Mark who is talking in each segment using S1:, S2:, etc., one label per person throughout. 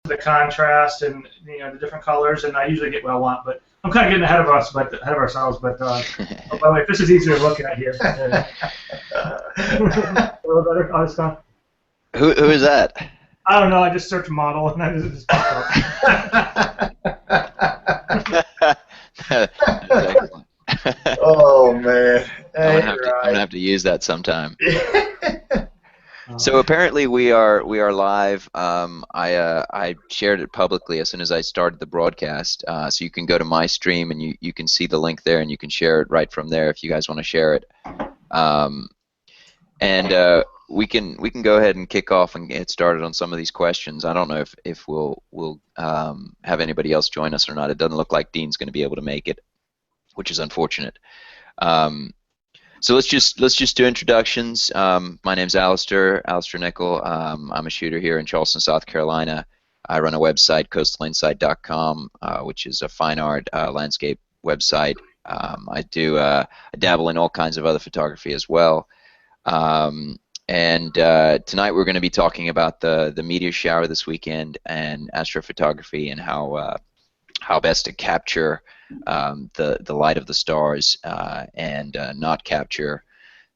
S1: the contrast and the different colors, and I usually get what I want. But I'm kind of getting ahead of ourselves. But oh, by the way, if this is easier to look at here. A little better. Oh, it's gone.
S2: Who is that?
S1: I don't know. I just searched model and I just popped
S2: up. That's excellent.
S3: Oh man!
S2: I'm gonna have to use that sometime. So apparently we are live. I shared it publicly as soon as I started the broadcast. So you can go to my stream and you can see the link there and you can share it right from there if you guys want to share it. We can go ahead and kick off and get started on some of these questions. I don't know if we'll have anybody else join us or not. It doesn't look like Dean's going to be able to make it, which is unfortunate. So let's just do introductions. My name's Alistair Nickel. I'm a shooter here in Charleston, South Carolina. I run a website, coastalinsight.com, which is a fine art landscape website. I dabble in all kinds of other photography as well. Tonight we're going to be talking about the meteor shower this weekend and astrophotography and how best to capture the light of the stars and not capture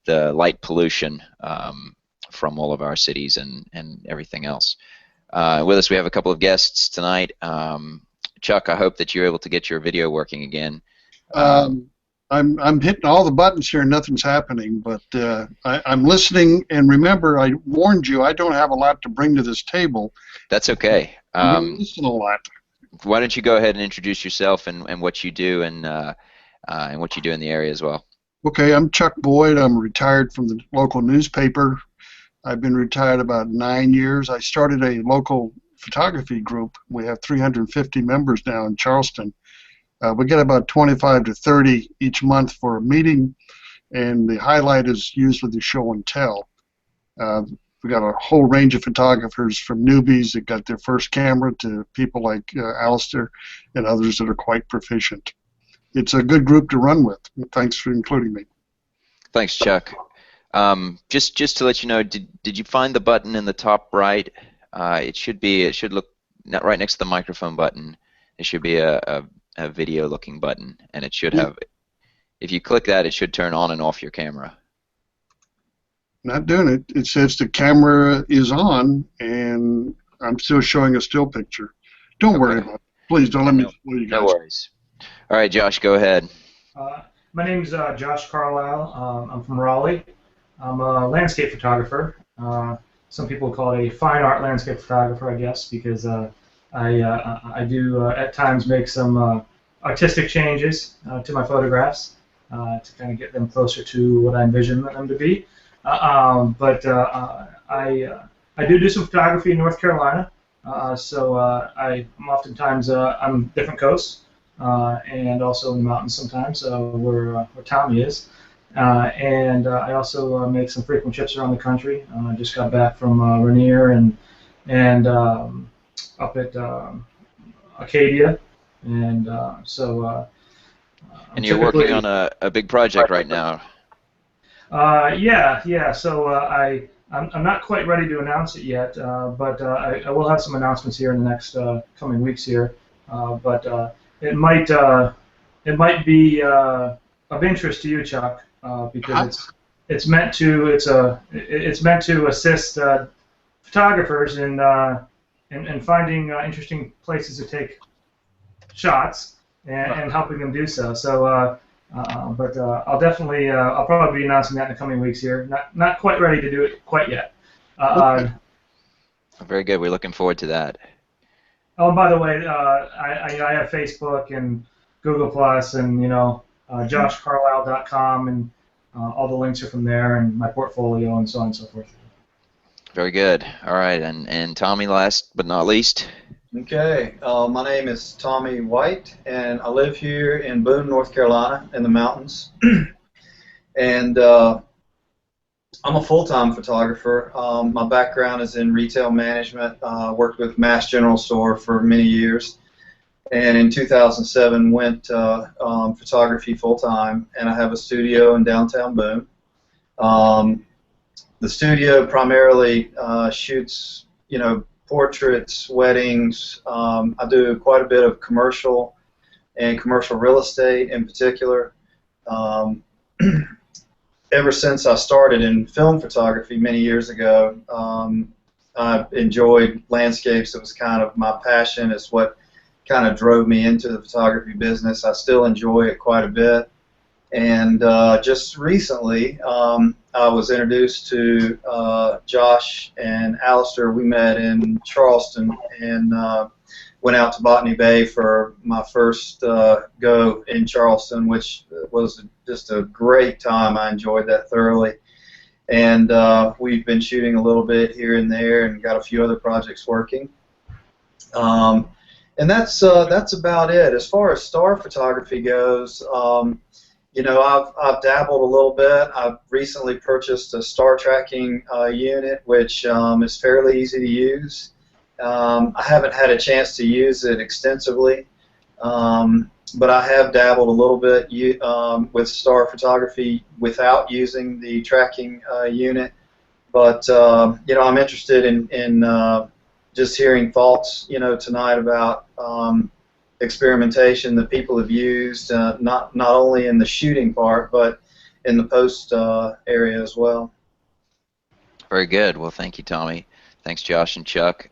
S2: the light pollution from all of our cities and everything else. With us we have a couple of guests tonight. Chuck, I hope that you're able to get your video working again.
S4: I'm hitting all the buttons here and nothing's happening, but I'm listening, and remember, I warned you I don't have a lot to bring to this table.
S2: That's okay.
S4: Listen a lot.
S2: Why don't you go ahead and introduce yourself and what you do and what you do in the area as well.
S4: Okay, I'm Chuck Boyd. I'm retired from the local newspaper. I've been retired about 9 years. I started a local photography group. We have 350 members now in Charleston. We get about 25 to 30 each month for a meeting, and the highlight is usually the show and tell. We got a whole range of photographers from newbies that got their first camera to people like Alistair and others that are quite proficient. It's a good group to run with. Thanks for including me.
S2: Thanks, Chuck. Just to let you know, did you find the button in the top right? It should look right next to the microphone button. It should be a video looking button, and it should have, if you click that, it should turn on and off your camera.
S4: Not doing it. It says the camera is on, and I'm still showing a still picture. Don't worry about it. Please don't let me fool you guys.
S2: No worries. All right, Josh, go ahead.
S1: My name's Josh Carlisle. I'm from Raleigh. I'm a landscape photographer. Some people call it a fine art landscape photographer, I guess, because I do at times make some artistic changes to my photographs to kind of get them closer to what I envision them to be. I do some photography in North Carolina, so I'm oftentimes on different coasts and also in the mountains sometimes, where Tommy is. I also make some frequent trips around the country. I just got back from Rainier and up at Acadia, and
S2: and you're working on a big project right now.
S1: Yeah. So I'm not quite ready to announce it yet, but I will have some announcements here in the next coming weeks here. But it might be of interest to you, Chuck, because it's meant to assist photographers in finding interesting places to take shots and helping them do so. So, but I'll probably be announcing that in the coming weeks here. Not quite ready to do it quite yet.
S2: Very good. We're looking forward to that.
S1: Oh, and by the way, I have Facebook and Google Plus and joshcarlisle.com, and all the links are from there, and my portfolio and so on and so forth.
S2: Very good. All right, and Tommy, last but not least.
S3: Okay, my name is Tommy White, and I live here in Boone, North Carolina, in the mountains. And I'm a full-time photographer. My background is in retail management. Worked with Mass General Store for many years, and in 2007 went photography full-time. And I have a studio in downtown Boone. The studio primarily shoots, portraits, weddings. I do quite a bit of commercial and commercial real estate in particular. Ever since I started in film photography many years ago, I enjoyed landscapes. It was kind of my passion. It's what kind of drove me into the photography business. I still enjoy it quite a bit. And just recently, I was introduced to Josh and Alistair. We met in Charleston and went out to Botany Bay for my first go in Charleston, which was just a great time. I enjoyed that thoroughly. And we've been shooting a little bit here and there and got a few other projects working. And that's about it. As far as star photography goes, you know, I've dabbled a little bit. I've recently purchased a star tracking unit, which is fairly easy to use. I haven't had a chance to use it extensively, but I have dabbled a little bit with star photography without using the tracking unit. But you know, I'm interested in just hearing thoughts, you know, tonight about experimentation that people have used, not only in the shooting part, but in the post area as well.
S2: Very good. Well, thank you, Tommy. Thanks, Josh and Chuck.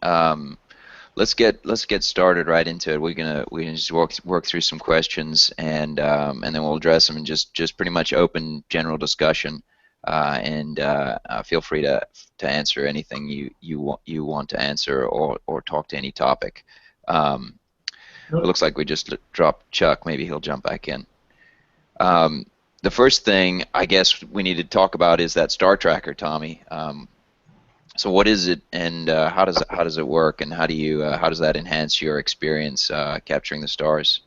S2: Let's get started right into it. We're gonna just work through some questions, and then we'll address them and just pretty much open general discussion. Feel free to answer anything you want to answer, or talk to any topic. It looks like we just dropped Chuck. Maybe he'll jump back in. The first thing I guess we need to talk about is that star tracker, Tommy. So what is it, and how does it work, and how does that enhance your experience capturing the stars?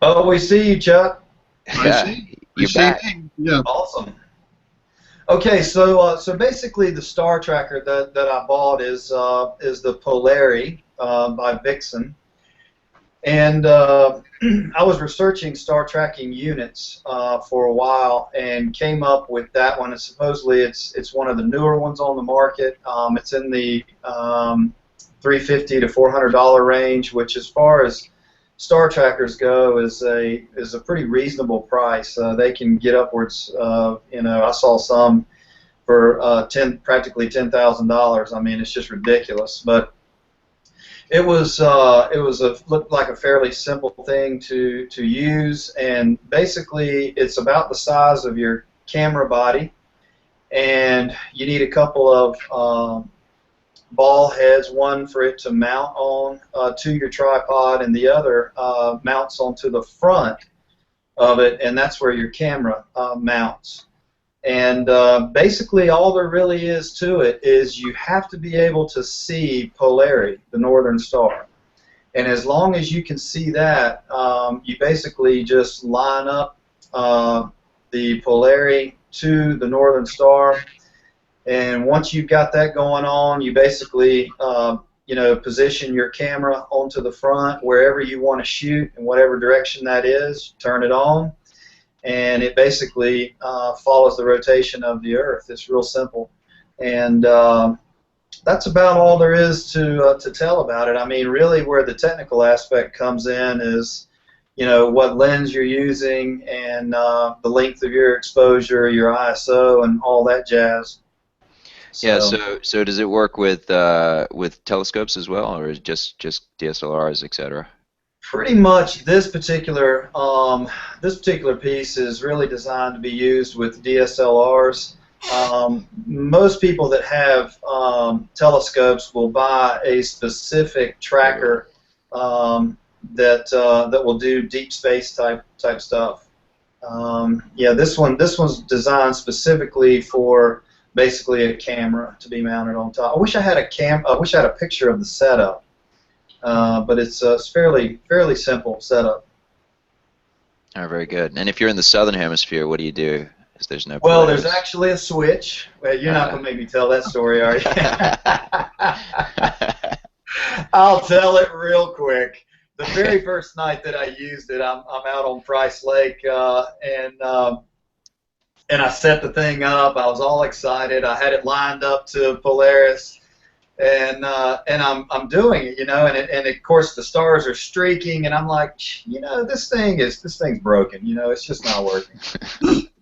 S3: Oh, we see you, Chuck.
S2: Yeah, you're back.
S4: Yeah.
S3: Awesome. Okay, so basically the star tracker that I bought is the Polari by Vixen. And I was researching star tracking units for a while and came up with that one. And supposedly it's one of the newer ones on the market. It's in the $350 to $400 range, which, as far as star trackers go, is a pretty reasonable price. They can get upwards. You know, I saw some for practically $10,000. I mean, it's just ridiculous, but it looked like a fairly simple thing to use, and basically it's about the size of your camera body, and you need a couple of ball heads, one for it to mount on to your tripod, and the other mounts onto the front of it, and that's where your camera mounts. And basically all there really is to it is you have to be able to see Polari, the northern star. And as long as you can see that, you basically just line up the Polari to the northern star. And once you've got that going on, you basically you know, position your camera onto the front wherever you want to shoot, in whatever direction that is, turn it on. And it basically follows the rotation of the Earth. It's real simple, and that's about all there is to tell about it. I mean, really, where the technical aspect comes in is, you know, what lens you're using, and the length of your exposure, your ISO, and all that jazz.
S2: Yeah. So does it work with telescopes as well, or is just DSLRs, etc.?
S3: Pretty much, this particular piece is really designed to be used with DSLRs. Most people that have telescopes will buy a specific tracker that will do deep space type stuff. Yeah, this one's designed specifically for basically a camera to be mounted on top. I wish I had a picture of the setup. But it's a fairly simple setup.
S2: Oh, very good. And if you're in the southern hemisphere, what do you do? Because there's no.
S3: Well, there's actually a switch. Well, you're not going to make me tell that story, are you? I'll tell it real quick. The very first night that I used it, I'm out on Price Lake, and I set the thing up. I was all excited. I had it lined up to Polaris. and I'm doing it, you know, and of course the stars are streaking, and I'm like, you know, this thing's broken, you know, it's just not working.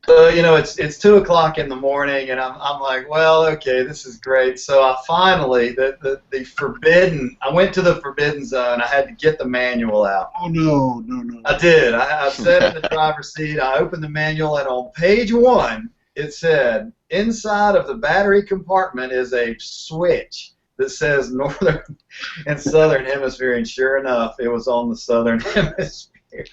S3: So, you know, it's 2 o'clock in the morning, and I'm like, well, okay, this is great. So I finally, I went to the forbidden zone. I had to get the manual out.
S4: Oh, no, no, no.
S3: I did. I sat in the driver's seat. I opened the manual, and on page 1, it said, inside of the battery compartment is a switch that says northern and southern hemisphere, and sure enough, it was on the southern hemisphere.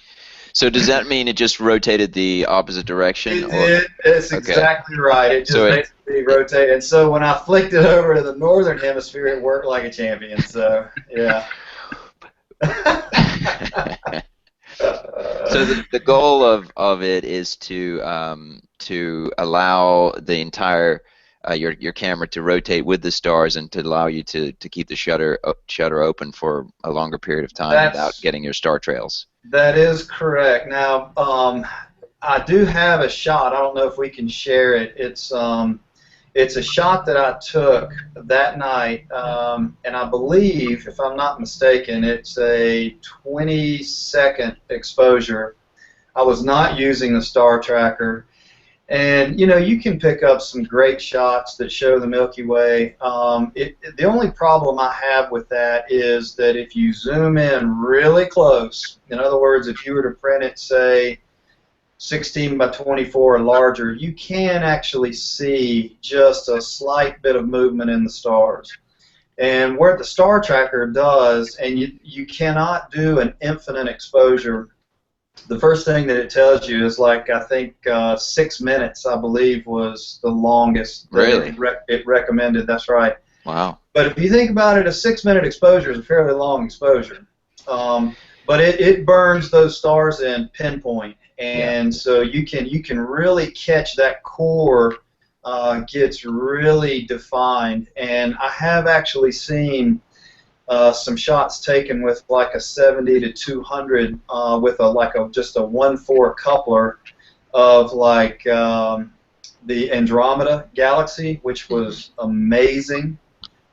S2: So does that mean it just rotated the opposite direction?
S3: It did. It's exactly right. It just basically rotated. And so when I flicked it over to the northern hemisphere, it worked like a champion. So, yeah.
S2: So the goal of it is to allow the entire your camera to rotate with the stars and to allow you to keep the shutter open for a longer period of time without getting your star trails.
S3: That is correct. Now, I do have a shot. I don't know if we can share it. It's a shot that I took that night, and I believe, if I'm not mistaken, it's a 20-second exposure. I was not using the star tracker. And, you know, you can pick up some great shots that show the Milky Way. The only problem I have with that is that if you zoom in really close, in other words, if you were to print it, say, 16 by 24 or larger, you can actually see just a slight bit of movement in the stars. And what the star tracker does, and you cannot do an infinite exposure. The first thing that it tells you is, like, I think 6 minutes, I believe, was the longest that
S2: really?
S3: it recommended. That's right.
S2: Wow.
S3: But if you think about it, a 6-minute exposure is a fairly long exposure. But it burns those stars in pinpoint, and so you can really catch that core gets really defined. And I have actually seen some shots taken with like a 70 to 200 with just a 1/4 coupler of like the Andromeda galaxy, which was amazing.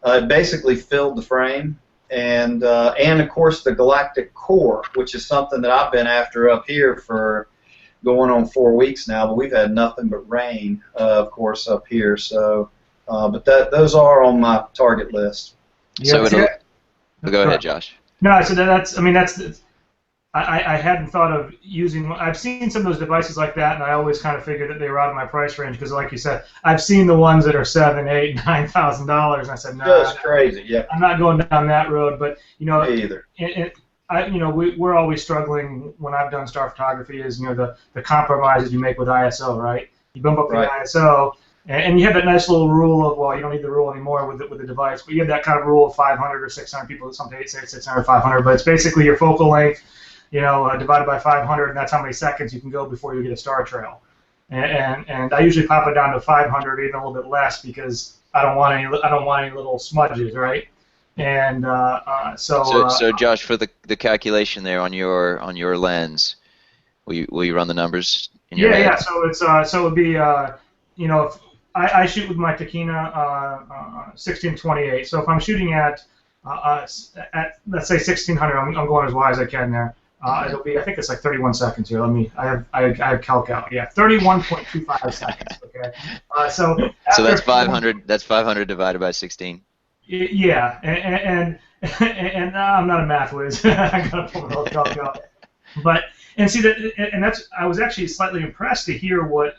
S3: It basically filled the frame, and of course the galactic core, which is something that I've been after up here for going on 4 weeks now, but we've had nothing but rain, of course, up here. So, but those are on my target list.
S2: So go ahead, Josh.
S1: No, so I hadn't thought of using. I've seen some of those devices like that, and I always kind of figured that they were out of my price range because, like you said, I've seen the ones that are $7,000, $8,000, $9,000, and I said, no,
S3: that's crazy. Yeah,
S1: I'm not going down that road. But you know,
S3: me either.
S1: We're always struggling when I've done star photography. Is the compromises you make with ISO, right? You bump up the ISO. And you have that nice little rule of, well, you don't need the rule anymore with the device, but you have that kind of rule of 500 or 600. People sometimes say 600, 500, but it's basically your focal length, divided by 500, and that's how many seconds you can go before you get a star trail. And I usually pop it down to 500, even a little bit less, because I don't want any little smudges, right? And
S2: so Josh, for the calculation there on your lens, will you run the numbers in your head?
S1: Yeah. So it's so it would be if I shoot with my Takina 1628. So if I'm shooting at let's say 1600, I'm going as wide as I can there. It'll be, I think it's like 31 seconds here. I have calc out. Yeah, 31.25 seconds. Okay. So
S2: that's 500. That's 500 divided by 16.
S1: Yeah, and I'm not a math whiz. I gotta pull the whole calc out. But I was actually slightly impressed to hear what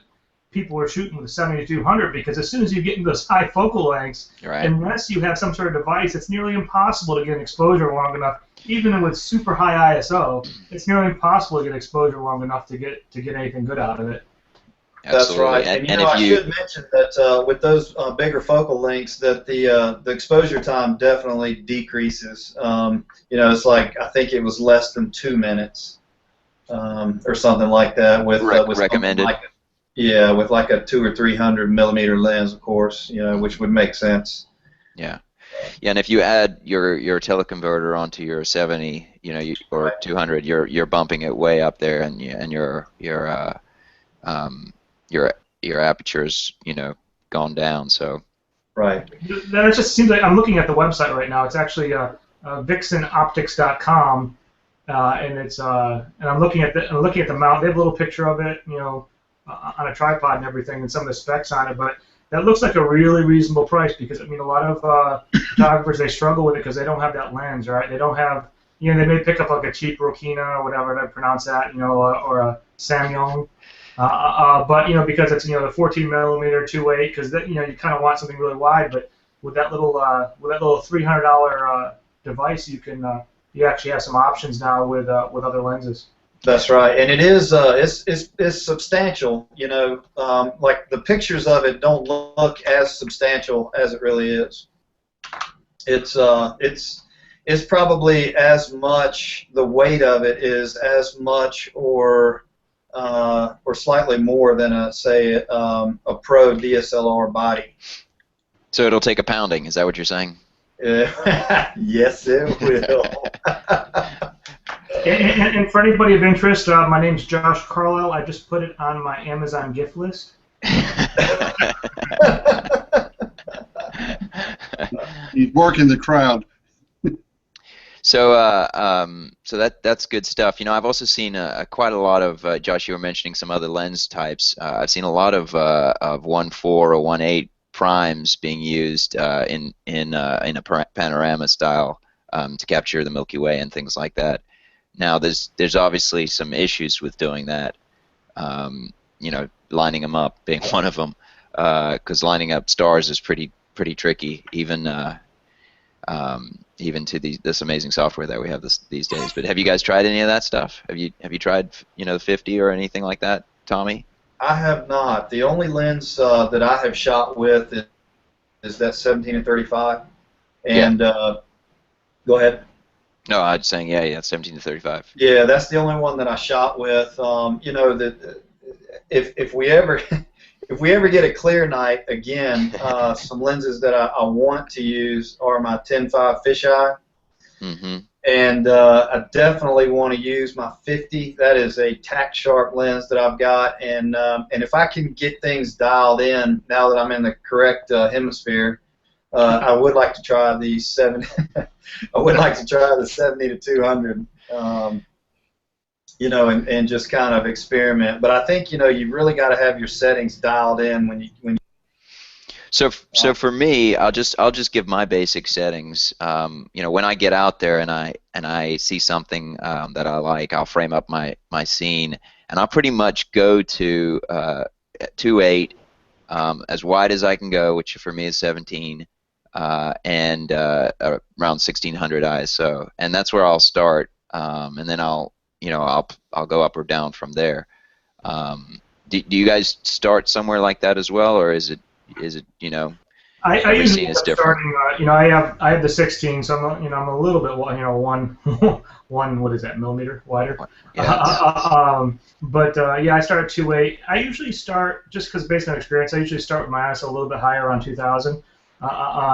S1: people are shooting with a 7200, because as soon as you get into those high focal lengths, unless you have some sort of device, it's nearly impossible to get an exposure long enough. Even with super high ISO, it's nearly impossible to get exposure long enough to get anything good out of it.
S2: Absolutely.
S3: That's right. And I should mention that with those bigger focal lengths, that the exposure time definitely decreases. It's like, I think it was less than 2 minutes or something like that with
S2: recommended.
S3: With like a 200 or 300 millimeter lens, of course, which would make sense.
S2: Yeah, and if you add your teleconverter onto your 70, or 200, you're bumping it way up there, and your aperture's gone down. So
S3: Right.
S1: That just seems like I'm looking at the website right now. It's actually vixenoptics.com, and it's and I'm looking at the mount. They have a little picture of it, on a tripod and everything, and some of the specs on it. But that looks like a really reasonable price because I mean a lot of photographers, they struggle with it because they don't have that lens, right? They don't have, they may pick up like a cheap Rokina or whatever I pronounce that, or a Samyang. But because it's the 14 millimeter 2.8, because you kind of want something really wide, but with that little $300 device, you actually have some options now with other lenses.
S3: That's right, and it is it's substantial. Like the pictures of it don't look as substantial as it really is. It's probably as much, the weight of it is as much or slightly more than a pro DSLR body.
S2: So it'll take a pounding. Is that what you're saying?
S3: Yes, it will.
S1: And for anybody of interest, my name's Josh Carlisle. I just put it on my Amazon gift list.
S4: He's working the crowd.
S2: So that's good stuff. I've also seen quite a lot of Josh. You were mentioning some other lens types. I've seen a lot of 1.4 or 1.8 primes being used in a panorama style to capture the Milky Way and things like that. Now there's obviously some issues with doing that. Lining them up being one of them, because lining up stars is pretty tricky, even to this amazing software that we have these days. But have you guys tried any of that stuff? Have you tried the 50 or anything like that, Tommy?
S3: I have not. The only lens that I have shot with is that 17 and 35. And go ahead.
S2: No, I was saying 17 to 35.
S3: Yeah, that's the only one that I shot with. That if we ever get a clear night again, some lenses that I want to use are my 10-5 fisheye.
S2: Mm-hmm.
S3: And I definitely want to use my 50. That is a tack sharp lens that I've got, and if I can get things dialed in now that I'm in the correct hemisphere, I would like to try the 70. I would like to try the 70 to 200. And just kind of experiment. But I think you've really got to have your settings dialed in when you.
S2: So for me, I'll just give my basic settings. When I get out there and I see something that I like, I'll frame up my scene, and I'll pretty much go to 2.8, as wide as I can go, which for me is 17, and around 1600 ISO, and that's where I'll start, and then I'll go up or down from there. Do you guys start somewhere like that as well, or is it
S1: I usually
S2: is different?
S1: Starting, I have the 16, so I'm a little bit one what is that, millimeter wider.
S2: Yeah,
S1: but I start at 2.8. I usually start, just because based on experience, I usually start with my ISO a little bit higher, around 2000,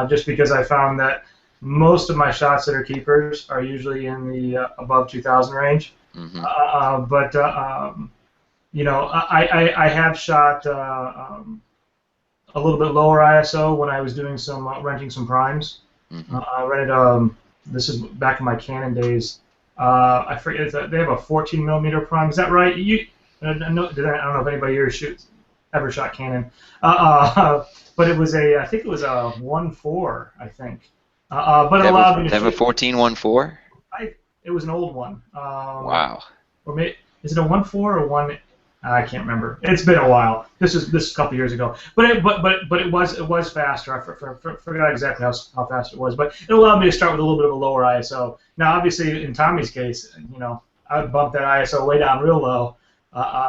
S1: just because I found that most of my shots that are keepers are usually in the above 2000 range.
S2: Mm-hmm.
S1: I have shot a little bit lower ISO when I was doing some renting some primes.
S2: Mm-hmm.
S1: I rented this is back in my Canon days. I forget, they have a 14 millimeter prime. Is that right? I don't know if anybody here ever shot Canon, but it was I think it was a 1.4, I think. But it allowed me to
S2: have a 14 1.4.
S1: It was an old one.
S2: Wow.
S1: Or maybe, is it a 1.4 or 1? I can't remember. It's been a while. This is a couple years ago. But it was faster. I forgot exactly how fast it was. But it allowed me to start with a little bit of a lower ISO. Now, obviously, in Tommy's case, I would bump that ISO way down real low,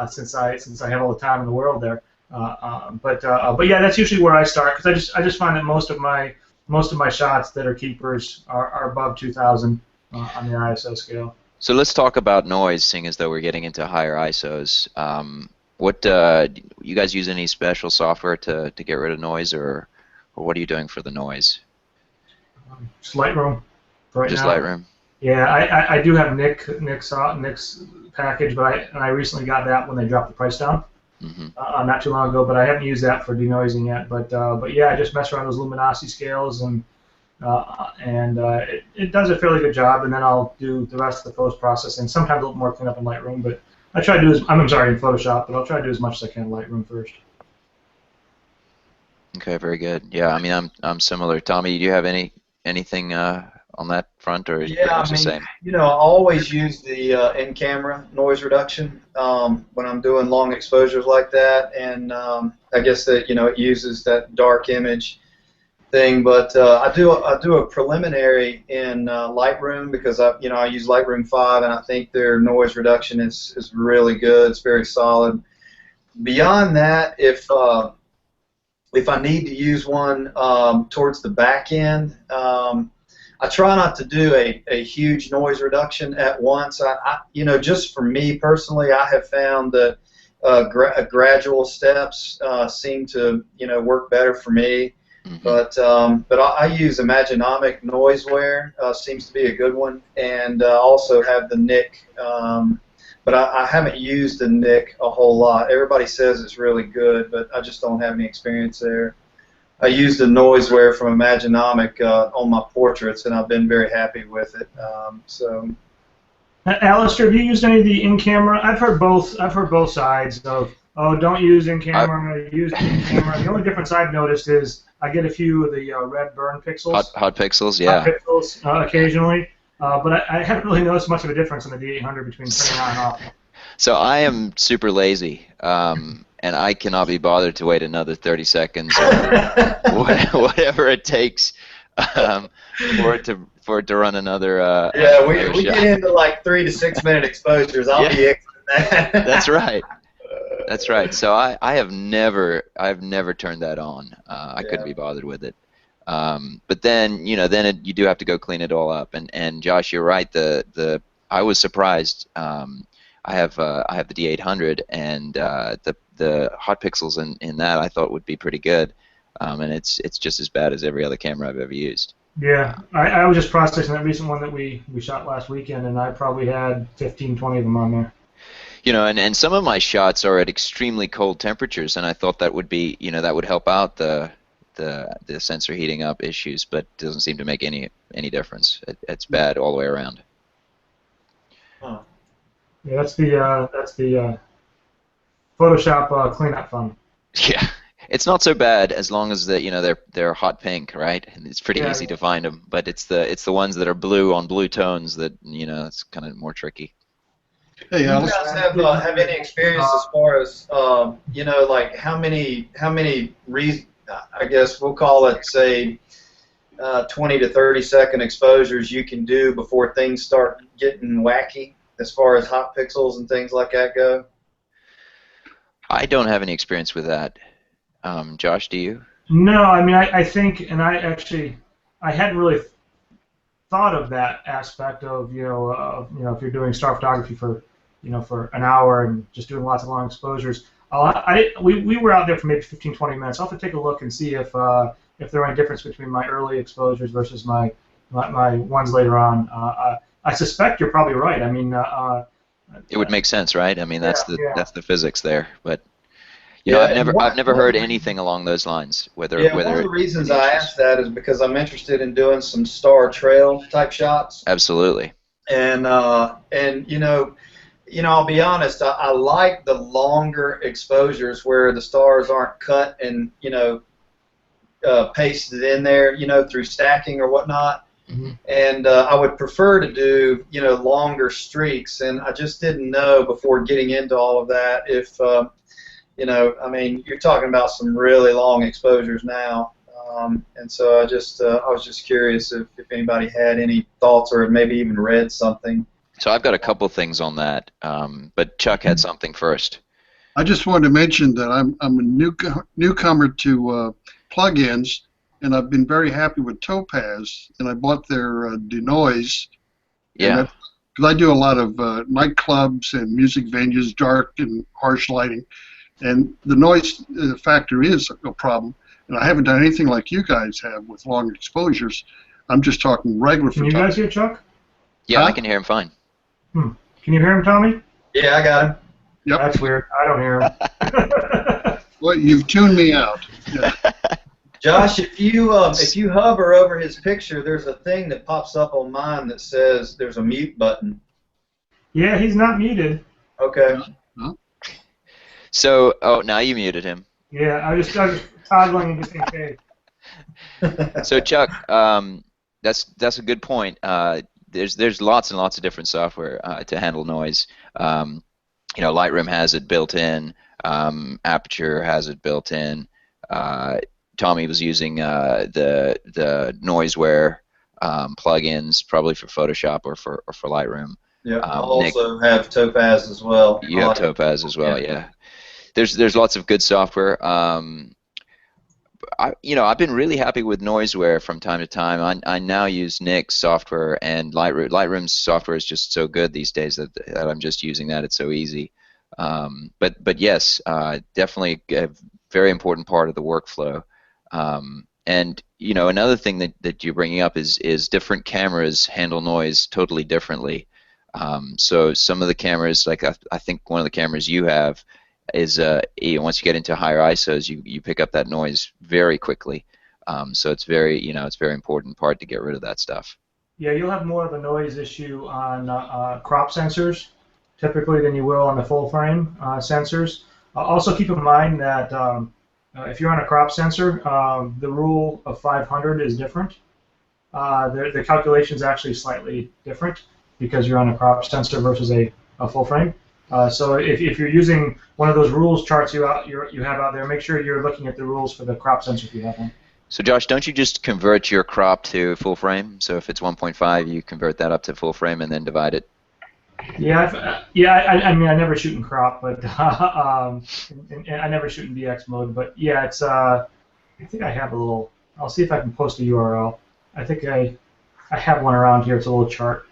S1: since I have all the time in the world there. But yeah, that's usually where I start, because I just find that most of my shots that are keepers are above 2000 on the ISO scale.
S2: So let's talk about noise, seeing as though we're getting into higher ISOs. What you guys use any special software to get rid of noise, or what are you doing for the noise?
S1: Just Lightroom.
S2: Just
S1: now.
S2: Lightroom.
S1: Yeah, I do have Nick's package, but I recently got that when they dropped the price down. not too long ago, but I haven't used that for denoising yet. But yeah, I just mess around with those luminosity scales, and it does a fairly good job. And then I'll do the rest of the post processing. Sometimes a little more cleanup in Lightroom, but I try to do I'm sorry, in Photoshop, but I'll try to do as much as I can in Lightroom first.
S2: Okay, very good. Yeah, I mean, I'm similar. Tommy, do you have anything on that front, or is it pretty much the same?
S3: You know, I always use the in-camera noise reduction when I'm doing long exposures like that, and I guess that it uses that dark image thing. But I do a preliminary in Lightroom because I use Lightroom 5, and I think their noise reduction is really good. It's very solid. Beyond that, if I need to use one towards the back end, I try not to do a huge noise reduction at once. Just for me personally, I have found that gradual steps seem to work better for me. But I use Imaginomic Noiseware, seems to be a good one, and also have the Nick. But I haven't used the Nick a whole lot. Everybody says it's really good, but I just don't have any experience there. I used the Noiseware from Imaginomic on my portraits, and I've been very happy with it.
S1: Alistair, have you used any of the in-camera? I've heard both sides of, oh, don't use in-camera, use in-camera. The only difference I've noticed is I get a few of the red burn pixels.
S2: Hot pixels, yeah.
S1: Hot pixels occasionally. But I haven't really noticed much of a difference in the D800 between turning on and off.
S2: So I am super lazy, and I cannot be bothered to wait another 30 seconds or whatever it takes for it to run another.
S3: Yeah, we get into like 3 to 6 minute exposures. I'll be exiting that.
S2: That's right. That's right. So I've never turned that on. I couldn't be bothered with it. But then you do have to go clean it all up. And Josh, you're right. I was surprised. I have the D800, and the hot pixels in that I thought would be pretty good. And it's just as bad as every other camera I've ever used.
S1: Yeah, I was just processing that recent one that we shot last weekend, and I probably had 15, 20 of them on there.
S2: And some of my shots are at extremely cold temperatures, and I thought that would be, that would help out the sensor heating up issues, but it doesn't seem to make any difference. It's bad all the way around.
S1: Huh. Yeah, that's the Photoshop cleanup fun.
S2: Yeah, it's not so bad as long as they're hot pink, right? And it's pretty easy to find them, but it's the ones that are blue on blue tones that it's kind of more tricky.
S3: Hey, do you guys have any experience as far as like how many I guess we'll call it, say, 20 to 30 second exposures you can do before things start getting wacky as far as hot pixels and things like that go?
S2: I don't have any experience with that. Josh, do you?
S1: No, I mean, I think, and I hadn't really thought of that aspect of, if you're doing star photography for an hour and just doing lots of long exposures. We were out there for maybe 15, 20 minutes. I'll have to take a look and see if there are any difference between my early exposures versus my ones later on. I suspect you're probably right. I mean,
S2: it would make sense, right? I mean, that's the physics there. But I've never heard anything along those lines. One of the
S3: reasons I asked that is because I'm interested in doing some star trail type shots.
S2: Absolutely.
S3: And I'll be honest, I like the longer exposures where the stars aren't cut and, pasted in there, through stacking or whatnot. Mm-hmm. And I would prefer to do, longer streaks. And I just didn't know before getting into all of that if, I mean, you're talking about some really long exposures now. And so I was just curious if anybody had any thoughts or maybe even read something.
S2: So I've got a couple things on that, but Chuck had something first.
S4: I just wanted to mention that I'm a newcomer to plugins, and I've been very happy with Topaz, and I bought their denoise.
S2: Yeah.
S4: Because I do a lot of nightclubs and music venues, dark and harsh lighting, and the noise factor is a problem. And I haven't done anything like you guys have with long exposures. I'm just talking regular photography.
S1: Can you guys hear Chuck?
S2: Yeah, I can hear him fine.
S1: Can you hear him, Tommy?
S3: Yeah, I got him.
S4: Yep.
S1: That's weird. I don't hear him.
S4: Well, you've tuned me out. Yeah.
S3: Josh, if you hover over his picture, there's a thing that pops up on mine that says there's a mute button.
S1: Yeah, he's not muted.
S3: Okay.
S4: Huh?
S2: So, now you muted him.
S1: Yeah, I was toggling just in case.
S2: So, Chuck, that's a good point. There's lots and lots of different software to handle noise. Lightroom has it built in. Aperture has it built in. Tommy was using the Noiseware plugins, probably for Photoshop or for Lightroom.
S3: Yeah, I also have Topaz as well.
S2: You have Topaz as well, yeah. There's lots of good software. I've been really happy with Noiseware from time to time. I now use Nick's software, and Lightroom's software is just so good these days that I'm just using that. It's so easy. But yes, definitely a very important part of the workflow. And another thing that you're bringing up is different cameras handle noise totally differently. So some of the cameras, like I think one of the cameras you have, is once you get into higher ISOs, you pick up that noise very quickly. So it's very it's very important part to get rid of that stuff.
S1: Yeah, you'll have more of a noise issue on crop sensors typically than you will on the full frame sensors. Also keep in mind that if you're on a crop sensor, the rule of 500 is different. The calculation is actually slightly different because you're on a crop sensor versus a full frame. So if you're using one of those rules charts you have out there, make sure you're looking at the rules for the crop sensor if you have one.
S2: So Josh, don't you just convert your crop to full frame? So if it's 1.5, you convert that up to full frame and then divide it?
S1: Yeah, I mean, I never shoot in crop, but and I never shoot in DX mode. But yeah, it's I think I have a little. I'll see if I can post a URL. I think I have one around here. It's a little chart.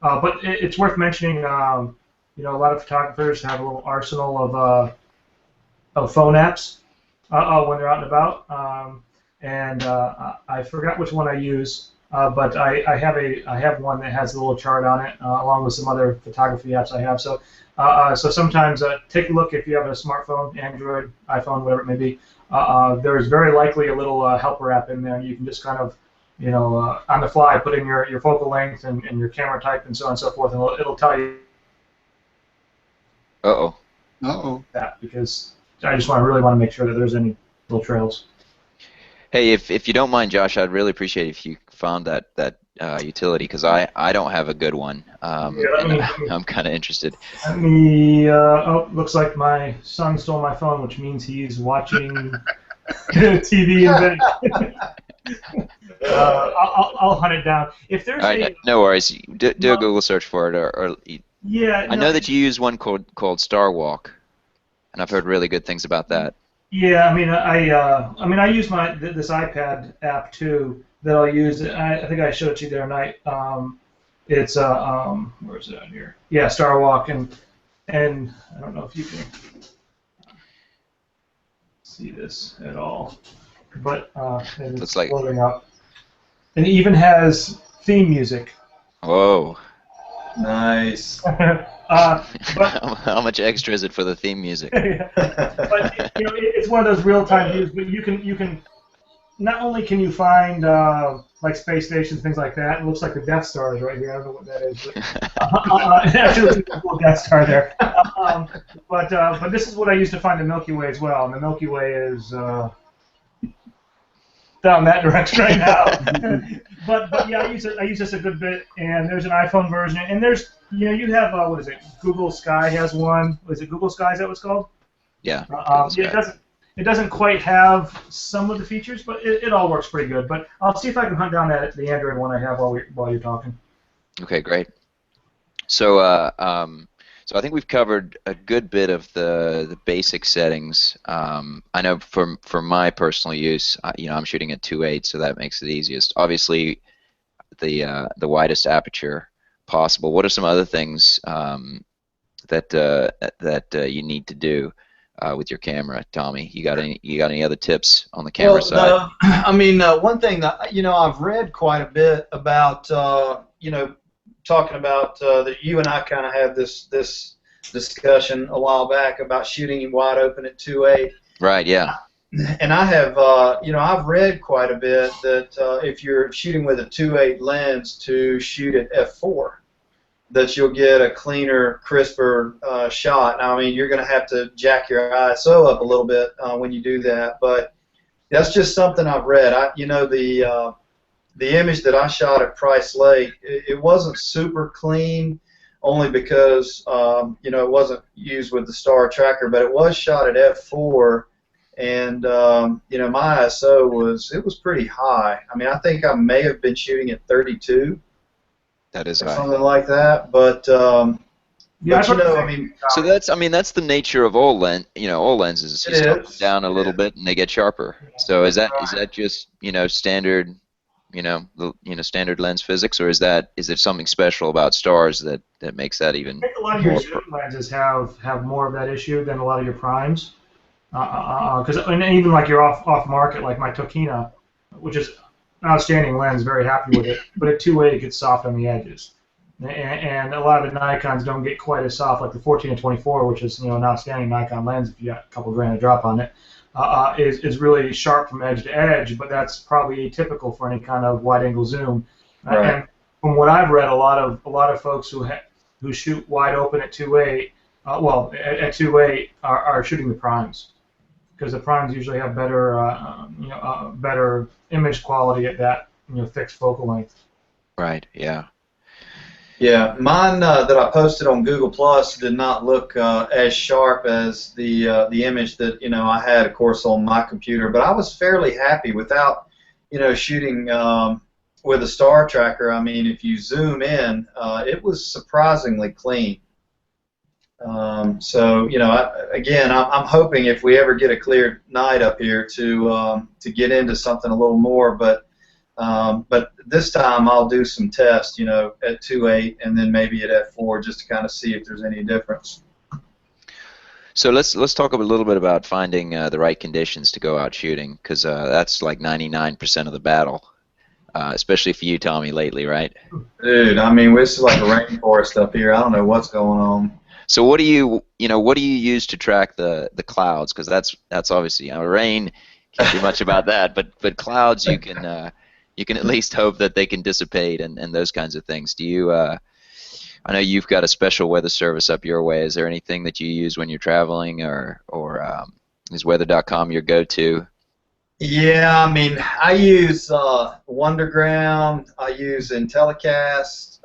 S1: But it's worth mentioning. A lot of photographers have a little arsenal of phone apps when they're out and about. And I forgot which one I use. But I have one that has a little chart on it, along with some other photography apps I have. So sometimes take a look if you have a smartphone, Android, iPhone, whatever it may be. There's very likely a little helper app in there. You can just kind of, on the fly, put in your focal length and your camera type and so on and so forth, and it'll tell you. That because I just really want to make sure that there's any little trails.
S2: Hey, if you don't mind, Josh, I'd really appreciate if you found that utility, because I don't have a good one. I'm kind of interested.
S1: Let me. Looks like my son stole my phone, which means he's watching TV in bed. I'll hunt it down. If there's
S2: all right, no worries. Do a Google search for it, or
S1: yeah.
S2: I know that you use one called Star Walk, and I've heard really good things about that.
S1: Yeah, I mean, I use this iPad app too that I'll use. I think I showed it to you the other night. It's where is it on here? Yeah, Star Walk, and I don't know if you can see this at all, but it's
S2: looks like
S1: loading up, and it even has theme music.
S2: Whoa.
S3: Nice.
S1: But
S2: how much extra is it for the theme music?
S1: But it's one of those real-time views. But you can not only can you find like space stations, things like that. It looks like the Death Star is right here. I don't know what that is. But, actually, looks like a cool Death Star there. But this is what I use to find the Milky Way as well. And the Milky Way is down that direction right now. but yeah, I use this a good bit. And there's an iPhone version, and there's you have what is it? Google Sky has one. Is it Google Sky? Is that what it's called?
S2: Yeah.
S1: It doesn't quite have some of the features, but it all works pretty good. But I'll see if I can hunt down the Android one I have while you're talking.
S2: Okay, great. So so I think we've covered a good bit of the basic settings. I know for my personal use, I'm shooting at 2.8, so that makes it easiest. Obviously, the widest aperture possible. What are some other things that you need to do with your camera, Tommy? You got any other tips on the camera side?
S3: I mean, one thing that I've read quite a bit about talking about that you and I kind of have this discussion a while back about shooting wide open at 2.8.
S2: Right. Yeah.
S3: And I have, you know, I've read quite a bit that if you're shooting with a 2.8 lens to shoot at f4, that you'll get a cleaner, crisper shot. Now, I mean, you're going to have to jack your ISO up a little bit when you do that, but that's just something I've read. You know, the image that I shot at Price Lake, it wasn't super clean, only because you know, it wasn't used with the star tracker, but it was shot at f4. And you know, my ISO was pretty high. I mean, I think I may have been shooting at 32.
S2: That is
S3: or
S2: high.
S3: something like that. But yeah, but, you know, I mean,
S2: so that's the nature of all all lenses. You start them down a little bit and they get sharper. So is that just standard standard lens physics, or is there something special about stars that makes that even?
S1: I think a lot of your zoom lenses have more of that issue than a lot of your primes. And even like your off market, like my Tokina, which is an outstanding lens, very happy with it, but at 2.8 it gets soft on the edges, and a lot of the Nikons don't get quite as soft, like the 14 and 24, which is an outstanding Nikon lens if you got a couple grand to drop on it, is really sharp from edge to edge, but that's probably atypical for any kind of wide-angle zoom.
S3: Right.
S1: And from what I've read, a lot of folks who shoot wide open at 2.8, at 2.8 are shooting the primes, because the primes usually have better, better image quality at that, fixed focal length.
S2: Right. Yeah.
S3: Yeah, mine that I posted on Google Plus did not look as sharp as the image that I had, of course, on my computer. But I was fairly happy without, shooting with a star tracker. I mean, if you zoom in, it was surprisingly clean. So again, I'm hoping if we ever get a clear night up here to get into something a little more, but this time I'll do some tests, at 2.8 and then maybe at f4 just to kind of see if there's any difference.
S2: So let's talk a little bit about finding the right conditions to go out shooting, because that's like 99% of the battle, especially for you, Tommy, lately, right?
S3: Dude, I mean, this is like a rainforest up here. I don't know what's going on.
S2: So what do you use to track the clouds? Because that's obviously rain can't do much about that, but clouds you can at least hope that they can dissipate and those kinds of things. Do you? I know you've got a special weather service up your way. Is there anything that you use when you're traveling, or is weather.com your go-to?
S3: Yeah, I mean, I use Wonderground. I use Intellicast.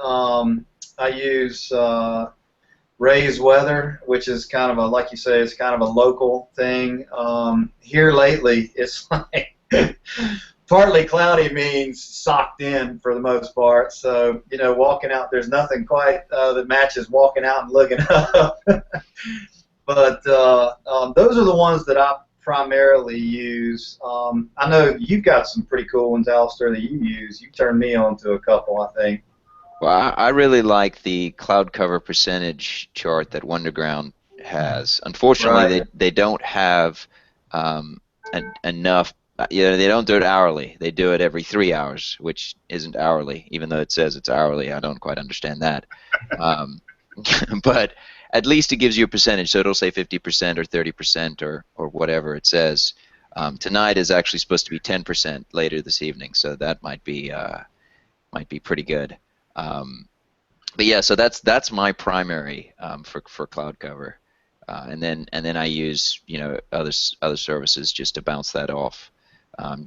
S3: I use Ray's Weather, which is kind of like you say, it's kind of a local thing. Here lately, it's like partly cloudy means socked in for the most part. So, walking out, there's nothing quite that matches walking out and looking up. But those are the ones that I primarily use. I know you've got some pretty cool ones, Alistair, that you use. You turned me on to a couple, I think.
S2: Well, I really like the cloud cover percentage chart that Wonderground has. Unfortunately,
S3: Right.
S2: they don't have enough. They don't do it hourly. They do it every 3 hours, which isn't hourly, even though it says it's hourly. I don't quite understand that. But at least it gives you a percentage, so it'll say 50% or 30% or whatever it says. Tonight is actually supposed to be 10% later this evening, so that might be pretty good. But yeah, so that's my primary for cloud cover, and then I use other services just to bounce that off.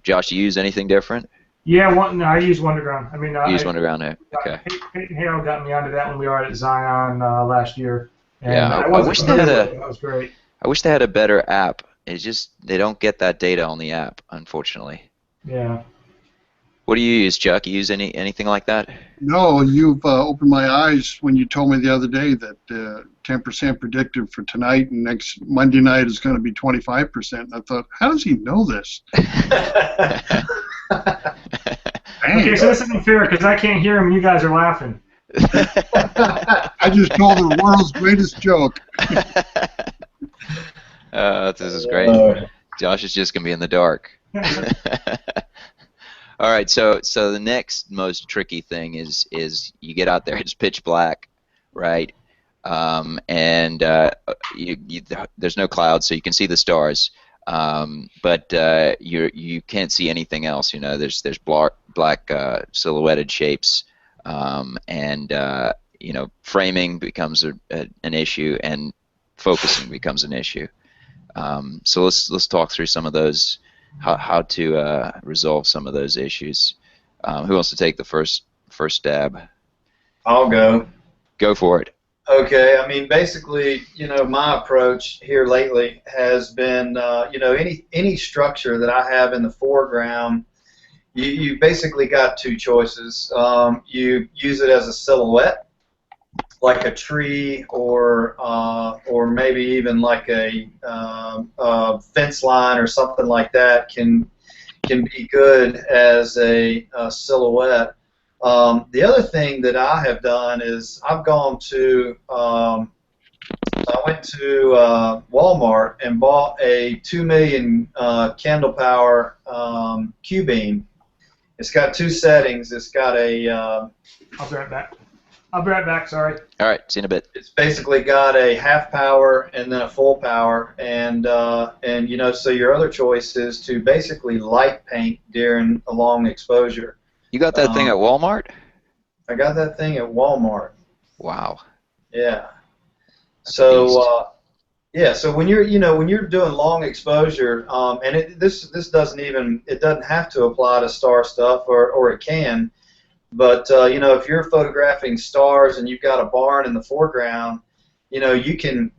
S2: Josh, you use anything different?
S1: Yeah, I use Wonderground. I mean,
S2: you use Wonderground there. Okay.
S1: Peyton Hale got me onto that when we were at Zion last year. And
S2: yeah, I wish they had
S1: that was great.
S2: I wish they had a better app. It's just they don't get that data on the app, unfortunately.
S1: Yeah.
S2: What do you use, Chuck? You use anything like that?
S4: No, you've opened my eyes when you told me the other day that 10% predicted for tonight and next Monday night is going to be 25%. And I thought, how does he know this?
S1: Okay, so this isn't fair because I can't hear him and you guys are laughing.
S4: I just told the world's greatest joke.
S2: This is great. Josh is just going to be in the dark. All right, so the next most tricky thing is you get out there, it's pitch black, right? and there's no clouds, so you can see the stars, but you can't see anything else. You know, there's black silhouetted shapes, and you know, framing becomes an issue, and focusing becomes an issue. So let's talk through some of those, how to resolve some of those issues. Who wants to take the first stab?
S3: I'll go.
S2: Go for it.
S3: Okay, I mean, basically, you know, my approach here lately has been, you know, any structure that I have in the foreground, you basically got two choices. You use it as a silhouette, like a tree, or maybe even like a fence line or something like that can be good as a silhouette. The other thing that I have done is I've gone to I went to Walmart and bought a 2 million candle power Q-beam. It's got two settings. It's got a
S1: I'll be right back. I'll be right back. Sorry.
S2: All right. See you in a bit.
S3: It's basically got a half power and then a full power, and you know, so your other choice is to basically light paint during a long exposure.
S2: You got that thing at Walmart?
S3: I got that thing at Walmart.
S2: Wow.
S3: Yeah.
S2: That's
S3: So yeah, so when you're doing long exposure, and this doesn't have to apply to star stuff, or it can, but you know, if you're photographing stars and you've got a barn in the foreground, you know, you can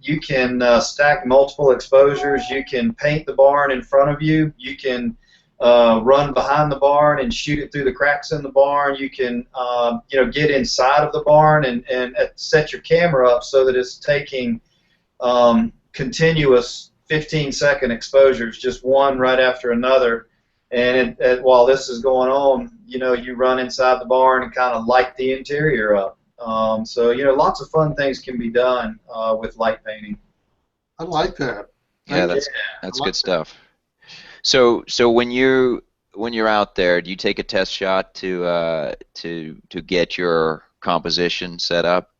S3: stack multiple exposures. You can paint the barn in front of you. You can run behind the barn and shoot it through the cracks in the barn. You can you know, get inside of the barn and set your camera up so that it's taking continuous 15-second exposures, just one right after another. And while this is going on, you know, you run inside the barn and kind of light the interior up. So, you know, lots of fun things can be done with light painting.
S4: I like that.
S2: Yeah, that's good stuff. So when you're out there, do you take a test shot to get your composition set up?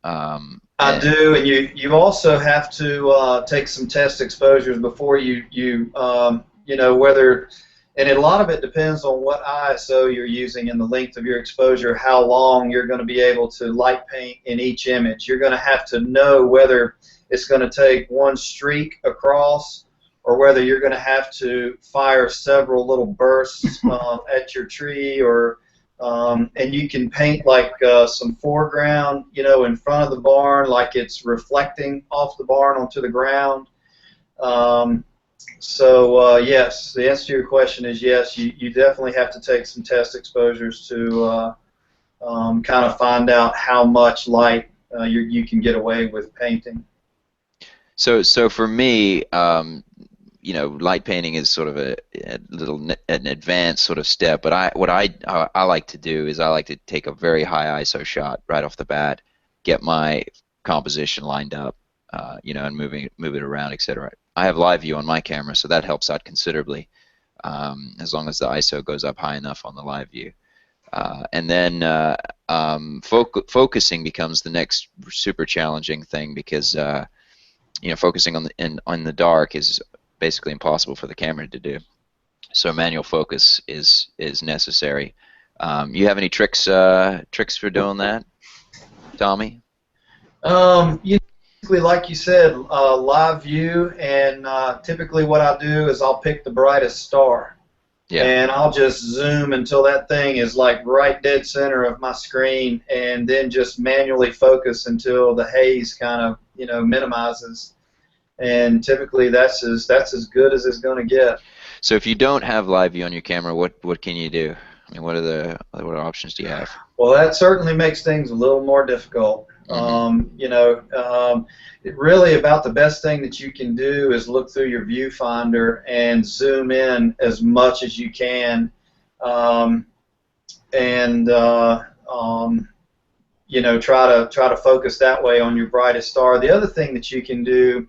S3: I do, and you also have to take some test exposures before you know, whether, and a lot of it depends on what ISO you're using and the length of your exposure, how long you're going to be able to light paint in each image. You're going to have to know whether it's going to take one streak across, or whether you're going to have to fire several little bursts at your tree, or and you can paint like some foreground, you know, in front of the barn, like it's reflecting off the barn onto the ground. So yes, the answer to your question is yes. You definitely have to take some test exposures to kind of find out how much light you can get away with painting.
S2: So for me, you know, light painting is sort of an advanced sort of step. But what I like to do is I like to take a very high ISO shot right off the bat, get my composition lined up, you know, and move it around, etc. I have live view on my camera, so that helps out considerably, as long as the ISO goes up high enough on the live view. And then focusing becomes the next super challenging thing, because you know, focusing on the dark is basically impossible for the camera to do. So manual focus is necessary. You have any tricks for doing that, Tommy?
S3: Basically, like you said, live view, and typically what I do is I'll pick the brightest star, and I'll just zoom until that thing is like right dead center of my screen, and then just manually focus until the haze kind of, you know, minimizes. And typically that's as good as it's going to get.
S2: So if you don't have live view on your camera, what can you do? I mean, what options do you have?
S3: Well, that certainly makes things a little more difficult. You know, really about the best thing that you can do is look through your viewfinder and zoom in as much as you can, and you know, try to focus that way on your brightest star. The other thing that you can do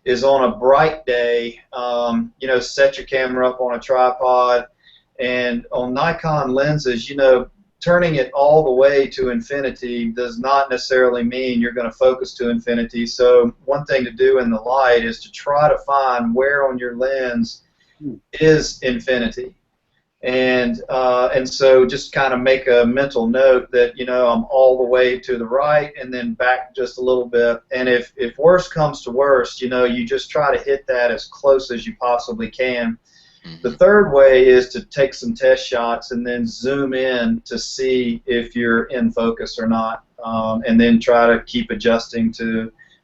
S3: is on a bright day, you know, set your camera up on a tripod, and on Nikon lenses, you know, turning it all the way to infinity does not necessarily mean you're going to focus to infinity. So one thing to do in the light is to try to find where on your lens is infinity. And so just kind of make a mental note that, you know, I'm all the way to the right and then back just a little bit. And if worst comes to worst, you know, you just try to hit that as close as you possibly can. The third way is to take some test shots and then zoom in to see if you're in focus or not, and then try to keep adjusting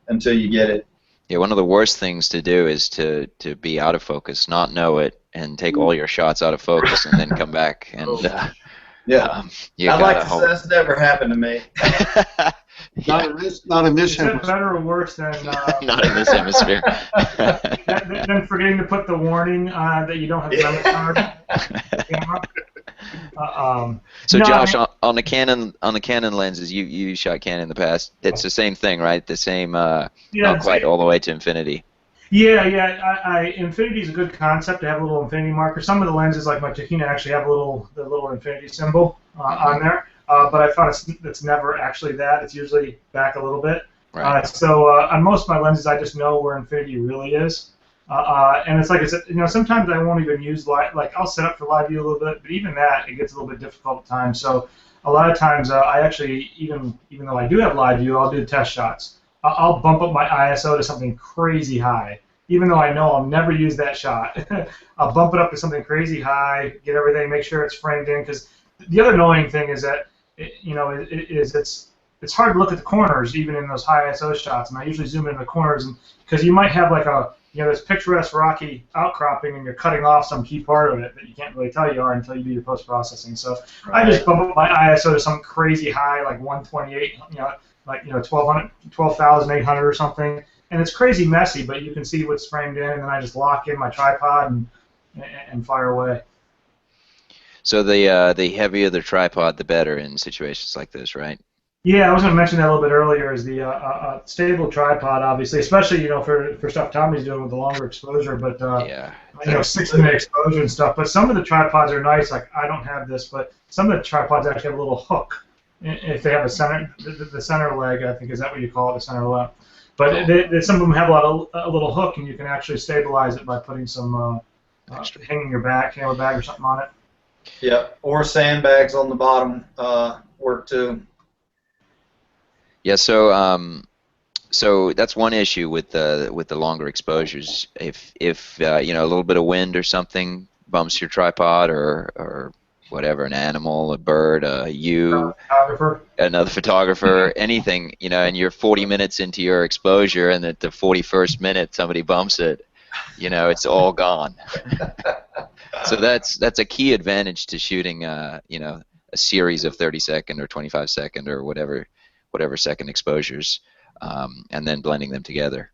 S3: until you get it.
S2: Yeah, one of the worst things to do is to be out of focus, not know it, and take all your shots out of focus, and then come back and
S3: yeah. I'd like to say that's never happened to me.
S4: Not in this
S1: hemisphere. Is that better or worse than
S2: not in this hemisphere?
S1: than forgetting to put the warning that you don't have the camera.
S2: So no, Josh, on the Canon lenses, you shot Canon in the past. It's the same thing, right? The same, not quite all the way to infinity.
S1: Yeah. Infinity is a good concept to have a little infinity marker. Some of the lenses, like my Tahina, actually have the little infinity symbol on there. But I found it's never actually that. It's usually back a little bit.
S2: Right.
S1: So on most of my lenses, I just know where infinity really is. And it's like I said, you know, sometimes I won't even use like I'll set up for live view a little bit, but even that, it gets a little bit difficult at times. So a lot of times I actually, even though I do have live view, I'll do test shots. I'll bump up my ISO to something crazy high, even though I know I'll never use that shot. I'll bump it up to something crazy high, get everything, make sure it's framed in, because the other annoying thing is that it's hard to look at the corners even in those high ISO shots, and I usually zoom in the corners, and because you might have like this picturesque rocky outcropping, and you're cutting off some key part of it that you can't really tell you are until you do your post-processing. So I just bump up my ISO to some crazy high, like 128, like 12,800 or something, and it's crazy messy, but you can see what's framed in, and then I just lock in my tripod and fire away.
S2: So the heavier the tripod, the better in situations like this, right?
S1: Yeah, I was going to mention that a little bit earlier. Is the stable tripod, obviously, especially for stuff Tommy's doing with the longer exposure, but 6-minute exposure and stuff. But some of the tripods are nice. Like I don't have this, but some of the tripods actually have a little hook. If they have a center, the center leg, I think is that what you call it, the center leg. But some of them have a little hook, and you can actually stabilize it by putting some hanging your camera bag or something on it.
S3: Yeah, or sandbags on the bottom work too.
S2: Yeah, so that's one issue with the longer exposures. If a little bit of wind or something bumps your tripod or whatever, an animal, a bird, another photographer, anything, and you're 40 minutes into your exposure, and at the 41st minute somebody bumps it, it's all gone. So that's a key advantage to shooting, a series of 30-second or 25-second or whatever second exposures, and then blending them together.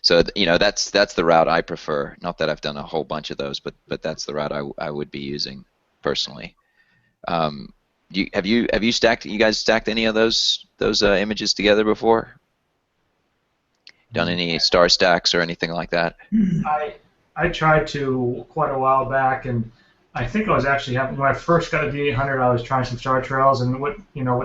S2: So that's the route I prefer. Not that I've done a whole bunch of those, but that's the route I would be using personally. Have you guys stacked any of those images together before? Done any star stacks or anything like that?
S1: I tried to quite a while back, and I think I was actually having, when I first got a D800, I was trying some star trails, and what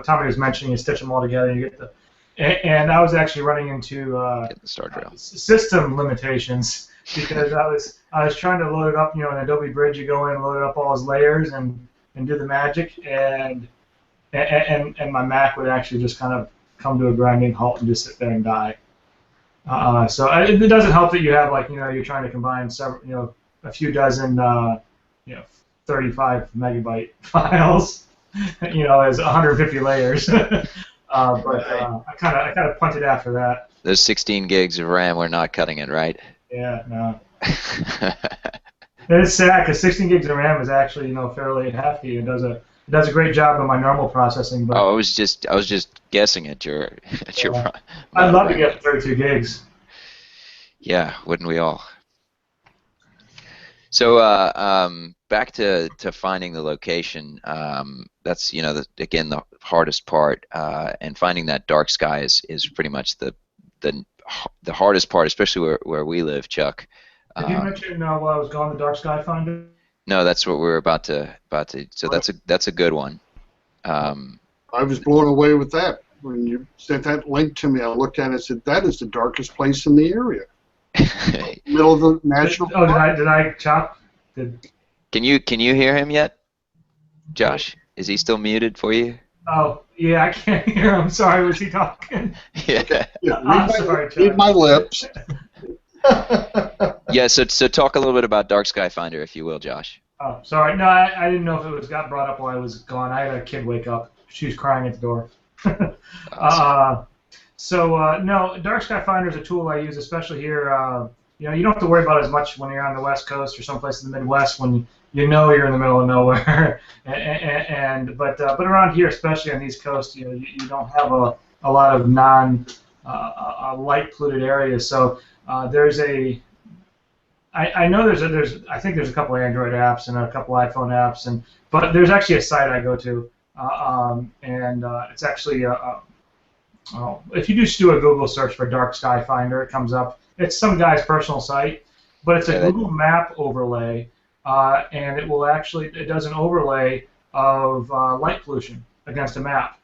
S1: Tommy was mentioning, you stitch them all together, and you get and I was actually running into
S2: star trail
S1: system limitations because I was trying to load it up, in Adobe Bridge, you go in, load it up all his layers, and do the magic, and my Mac would actually just kind of come to a grinding halt and just sit there and die. So it doesn't help that you have you're trying to combine several, a few dozen 35 megabyte files, there's 150 layers. But I kind of punted after that.
S2: Those 16 gigs of RAM were not cutting it, right?
S1: Yeah, no. It's sad because 16 gigs of RAM is actually fairly hefty. It does a great job of my normal processing. But
S2: I was just guessing at your
S1: I'd love to get 32 gigs.
S2: Yeah, wouldn't we all? So back to finding the location. That's again the hardest part, and finding that dark sky is pretty much the hardest part, especially where we live, Chuck.
S1: Did you mention while I was gone the dark sky finder?
S2: No, that's what we're about to. So that's a good one.
S4: I was blown away with that. When you sent that link to me, I looked at it and said, that is the darkest place in the area. Middle of the national park.
S1: Did I chop?
S2: Can you hear him yet, Josh? Is he still muted for you?
S1: Oh, yeah, I can't hear him. Sorry, was he talking?
S2: Yeah.
S1: I'm sorry,
S4: Read my lips.
S2: Yeah, so talk a little bit about Dark Sky Finder, if you will, Josh.
S1: Oh, sorry. No, I didn't know if it got brought up while I was gone. I had a kid wake up. She was crying at the door.
S2: Awesome.
S1: No, Dark Sky Finder is a tool I use, especially here. You know, you don't have to worry about it as much when you're on the West Coast or someplace in the Midwest when you know you're in the middle of nowhere. But around here, especially on the East Coast, you know, you don't have a lot of light polluted areas. So there's a I know I think there's a couple of Android apps and a couple of iPhone apps, but there's actually a site I go to, it's actually if you just do a Google search for Dark Sky Finder, it comes up. It's some guy's personal site, but it's a Google Map overlay, and it does an overlay of light pollution against a map.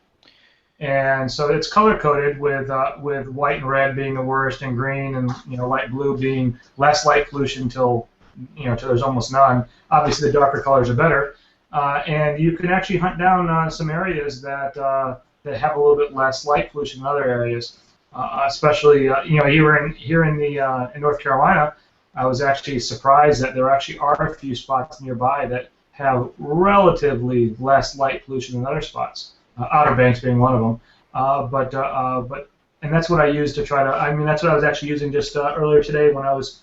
S1: And so it's color coded with white and red being the worst, and green and light blue being less light pollution till there's almost none. Obviously, the darker colors are better, and you can actually hunt down some areas that have a little bit less light pollution than other areas. Especially here in North Carolina, I was actually surprised that there actually are a few spots nearby that have relatively less light pollution than other spots. Outer Banks being one of them, and that's what I use to try to. I mean, that's what I was actually using just earlier today when I was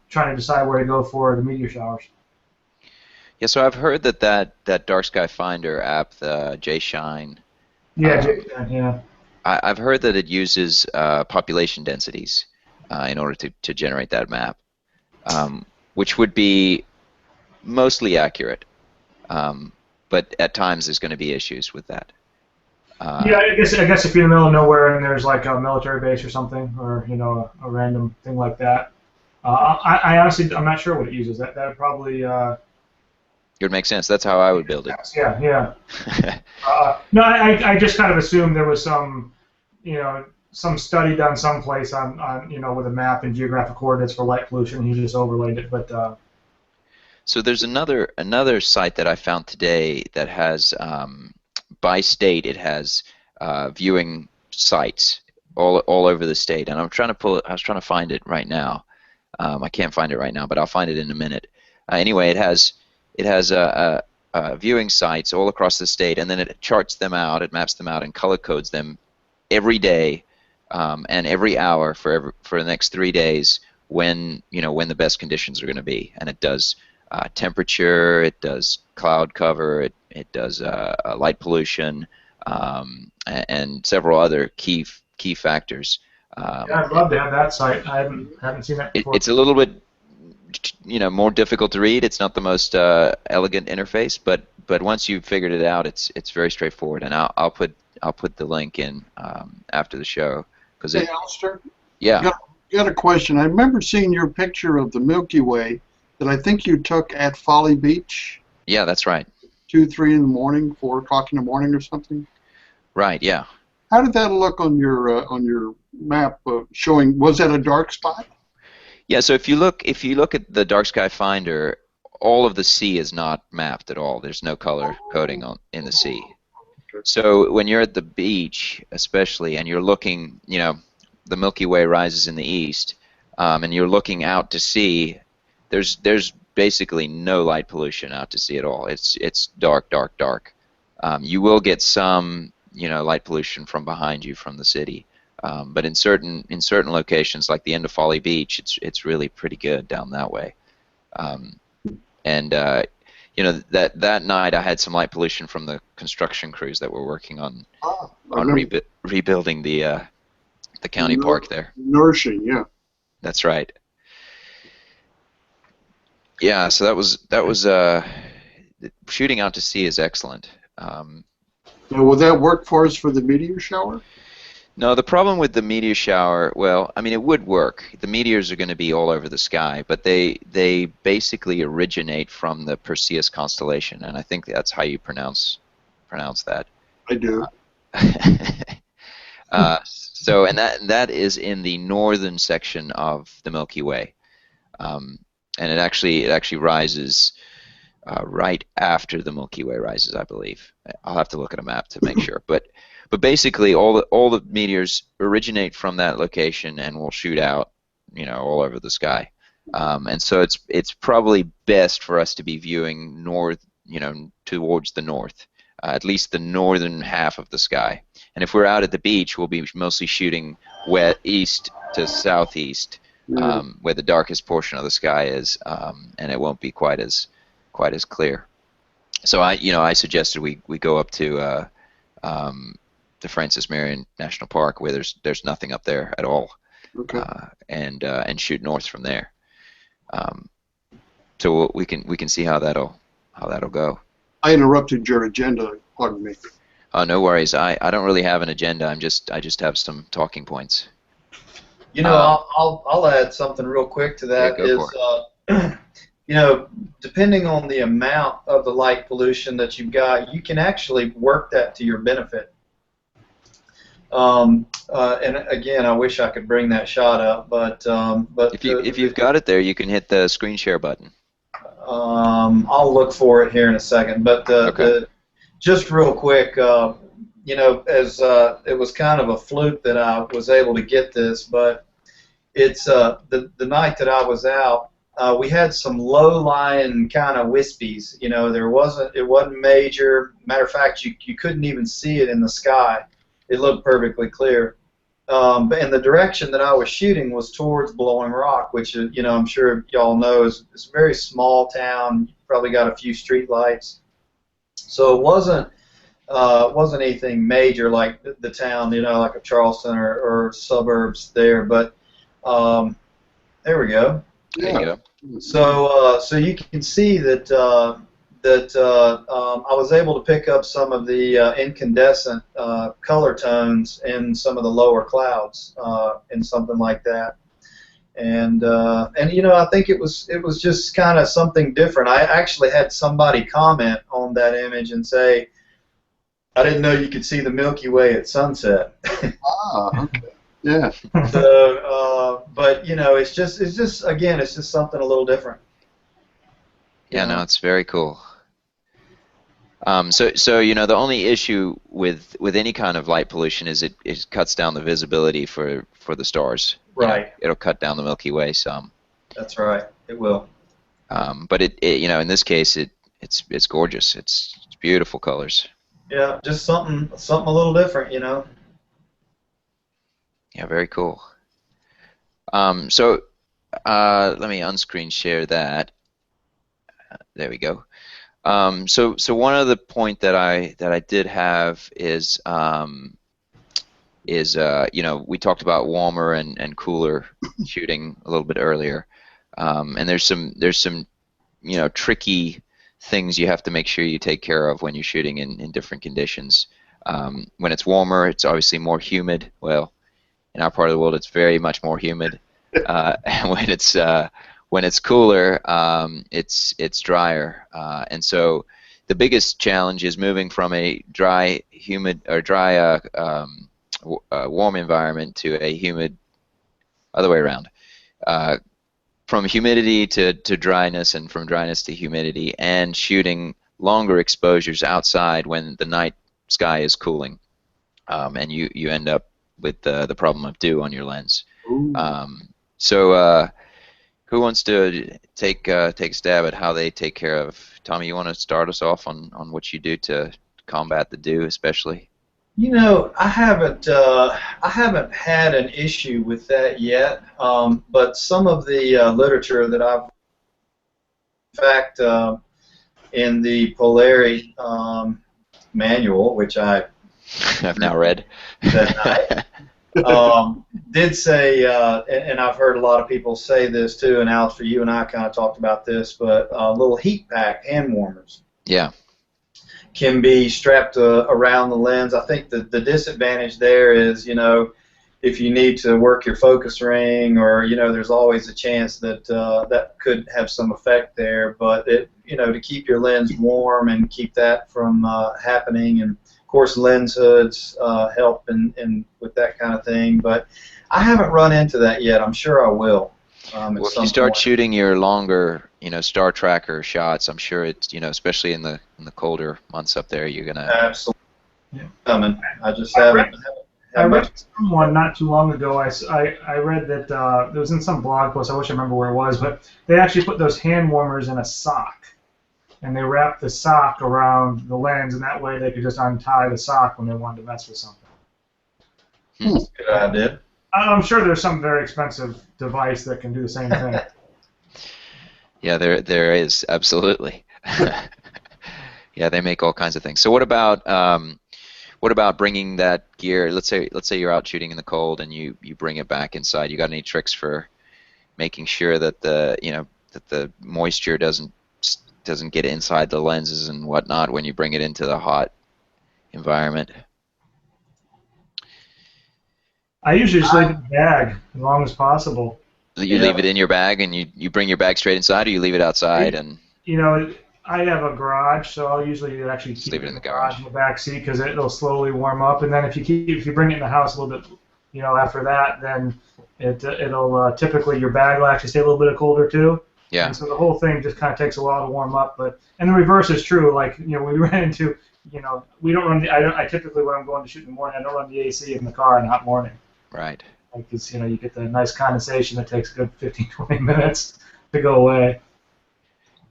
S1: trying to decide where to go for the meteor showers.
S2: Yeah, so I've heard that Dark Sky Finder app, the JShine.
S1: Yeah, JShine. Yeah.
S2: I've heard that it uses population densities in order to generate that map, which would be mostly accurate. But at times there's going to be issues with that.
S1: Yeah, I guess if you're in the middle of nowhere and there's like a military base or something, or a random thing like that, I honestly I'm not sure what it uses. That would probably. It
S2: would make sense. That's how I would build it.
S1: Yeah. No, I just kind of assumed there was some study done someplace on with a map and geographic coordinates for light pollution. He just overlaid it, but.
S2: So there's another site that I found today that has by state it has viewing sites all over the state, and I was trying to find it right now. I can't find it right now, but I'll find it in a minute. Anyway, it has viewing sites all across the state, and then it charts them out, it maps them out, and color codes them every day and every hour for the next 3 days when the best conditions are going to be, and it does. Temperature, it does cloud cover, it does light pollution, and several other key factors.
S1: Yeah, I'd love to have that site. I haven't seen that before.
S2: It's a little bit more difficult to read. It's not the most elegant interface, but once you've figured it out, it's very straightforward. And I'll put the link in after the show because
S4: Hey, Alistair?
S2: Yeah.
S4: Got a question. I remember seeing your picture of the Milky Way that I think you took at Folly Beach.
S2: Yeah, that's right.
S4: 2, 3 in the morning, 4 o'clock in the morning, or something.
S2: Right. Yeah.
S4: How did that look on your map showing? Was that a dark spot?
S2: Yeah. So if you look at the Dark Sky Finder, all of the sea is not mapped at all. There's no color coding in the sea. So when you're at the beach, especially, and you're looking, the Milky Way rises in the east, and you're looking out to sea. There's basically no light pollution out to sea at all. It's dark, dark, dark. You will get some light pollution from behind you from the city, but in certain locations like the end of Folly Beach, it's really pretty good down that way. That night I had some light pollution from the construction crews that were working on rebuilding the county park there.
S4: Nourishing, yeah.
S2: That's right. Yeah, so that was shooting out to sea is excellent.
S4: Now, will that work for us for the meteor shower?
S2: No, the problem with the meteor shower, well, I mean, it would work. The meteors are going to be all over the sky, but they basically originate from the Perseids constellation, and I think that's how you pronounce that.
S4: I do.
S2: So, and that is in the northern section of the Milky Way, and it actually rises right after the Milky Way rises, I believe. I'll have to look at a map to make sure, but basically all the meteors originate from that location and will shoot out, all over the sky, and so it's probably best for us to be viewing north, towards the north, at least the northern half of the sky. And if we're out at the beach, we'll be mostly shooting east to southeast, where the darkest portion of the sky is, and it won't be quite as clear. So I suggested we go up to the Francis Marion National Park, where there's nothing up there at all,
S4: Okay.
S2: and shoot north from there. So we can see how that'll go.
S4: I interrupted your agenda. Pardon me.
S2: Oh, no worries. I don't really have an agenda. I just have some talking points.
S3: I'll add something real quick to that.
S2: Yeah, go for
S3: Is depending on the amount of the light pollution that you've got, you can actually work that to your benefit. And again, I wish I could bring that shot up, but
S2: if you've got it there, you can hit the screen share button.
S3: I'll look for it here in a second. But just real quick, as it was kind of a fluke that I was able to get this, but it's the night that I was out, we had some low-lying kind of wispies. It wasn't major. Matter of fact, you couldn't even see it in the sky. It looked perfectly clear. But in the direction that I was shooting was towards Blowing Rock, which is, I'm sure y'all know is a very small town. Probably got a few street lights. So it wasn't anything major like the town, like a Charleston or suburbs there. But there we go.
S2: There you go.
S3: So you can see that I was able to pick up some of the incandescent color tones in some of the lower clouds in something like that, and I think it was just kind of something different. I actually had somebody comment on that image and say, "I didn't know you could see the Milky Way at sunset."
S4: Okay. Yeah.
S3: So, but it's just again, it's just something a little different.
S2: Yeah, no, it's very cool. So the only issue with any kind of light pollution is it cuts down the visibility for the stars.
S3: Right.
S2: It'll cut down the Milky Way some.
S3: That's right. It will.
S2: But it in this case it's gorgeous. It's beautiful colors.
S3: Yeah, just something a little different,
S2: Yeah, very cool. So let me unscreen share that. There we go. So one other point that I did have is we talked about warmer and cooler shooting a little bit earlier, and there's some tricky things you have to make sure you take care of when you're shooting in different conditions. When it's warmer, it's obviously more humid. Well, in our part of the world, it's very much more humid. And when it's cooler, it's drier, and so the biggest challenge is moving from a dry, humid, or dry, warm environment to a humid, other way around, from humidity to dryness, and from dryness to humidity, and shooting longer exposures outside when the night sky is cooling, and you end up with the problem of dew on your lens. So who wants to take a stab at how they take care of? Tommy, you want to start us off on what you do to combat the dew, especially?
S3: I haven't had an issue with that yet, but some of the literature that I've, in fact, in the Polari manual, which I've
S2: now read
S3: that night, did say, and I've heard a lot of people say this too, and Alistair, you and I kind of talked about this, but little heat pack hand warmers.
S2: Yeah.
S3: can be strapped around the lens. I think the disadvantage there is, you know, if you need to work your focus ring, or, you know, there's always a chance that that could have some effect there. But it, you know, to keep your lens warm and keep that from happening, and of course lens hoods help in with that kind of thing. But I haven't run into that yet. I'm sure I will.
S2: Well, if you start shooting your longer, you know, star tracker shots, I'm sure it's, you know, especially in the colder months up there, you're gonna
S3: absolutely coming. I just
S1: I
S3: haven't.
S1: I read someone not too long ago. I read that it was in some blog post. I wish I remember where it was, but they actually put those hand warmers in a sock, and they wrapped the sock around the lens, and that way they could just untie the sock when they wanted to mess with something.
S3: Good idea.
S1: I'm sure there's some very expensive device that can do the same thing.
S2: Yeah, there is, absolutely. Yeah, they make all kinds of things. So what about bringing that gear? Let's say you're out shooting in the cold and you bring it back inside. You got any tricks for making sure that the moisture doesn't get inside the lenses and whatnot when you bring it into the hot environment?
S1: I usually just leave it in the bag as long as possible.
S2: You leave it in your bag and you bring your bag straight inside, or you leave it outside? And
S1: you know, I have a garage, so I'll usually actually keep
S2: leave it in the garage
S1: in the back seat, because it'll slowly warm up. And then if you bring it in the house a little bit, you know, after that, then it'll typically your bag will actually stay a little bit colder too.
S2: Yeah.
S1: And so the whole thing just kind of takes a while to warm up. And the reverse is true. Like, you know, we ran into, you know, we don't run. I typically, when I'm going to shoot in the morning, I don't run the AC in the car in the hot morning.
S2: Right.
S1: Like, it's, you know, you get the nice condensation that takes a good 15-20 minutes to go away.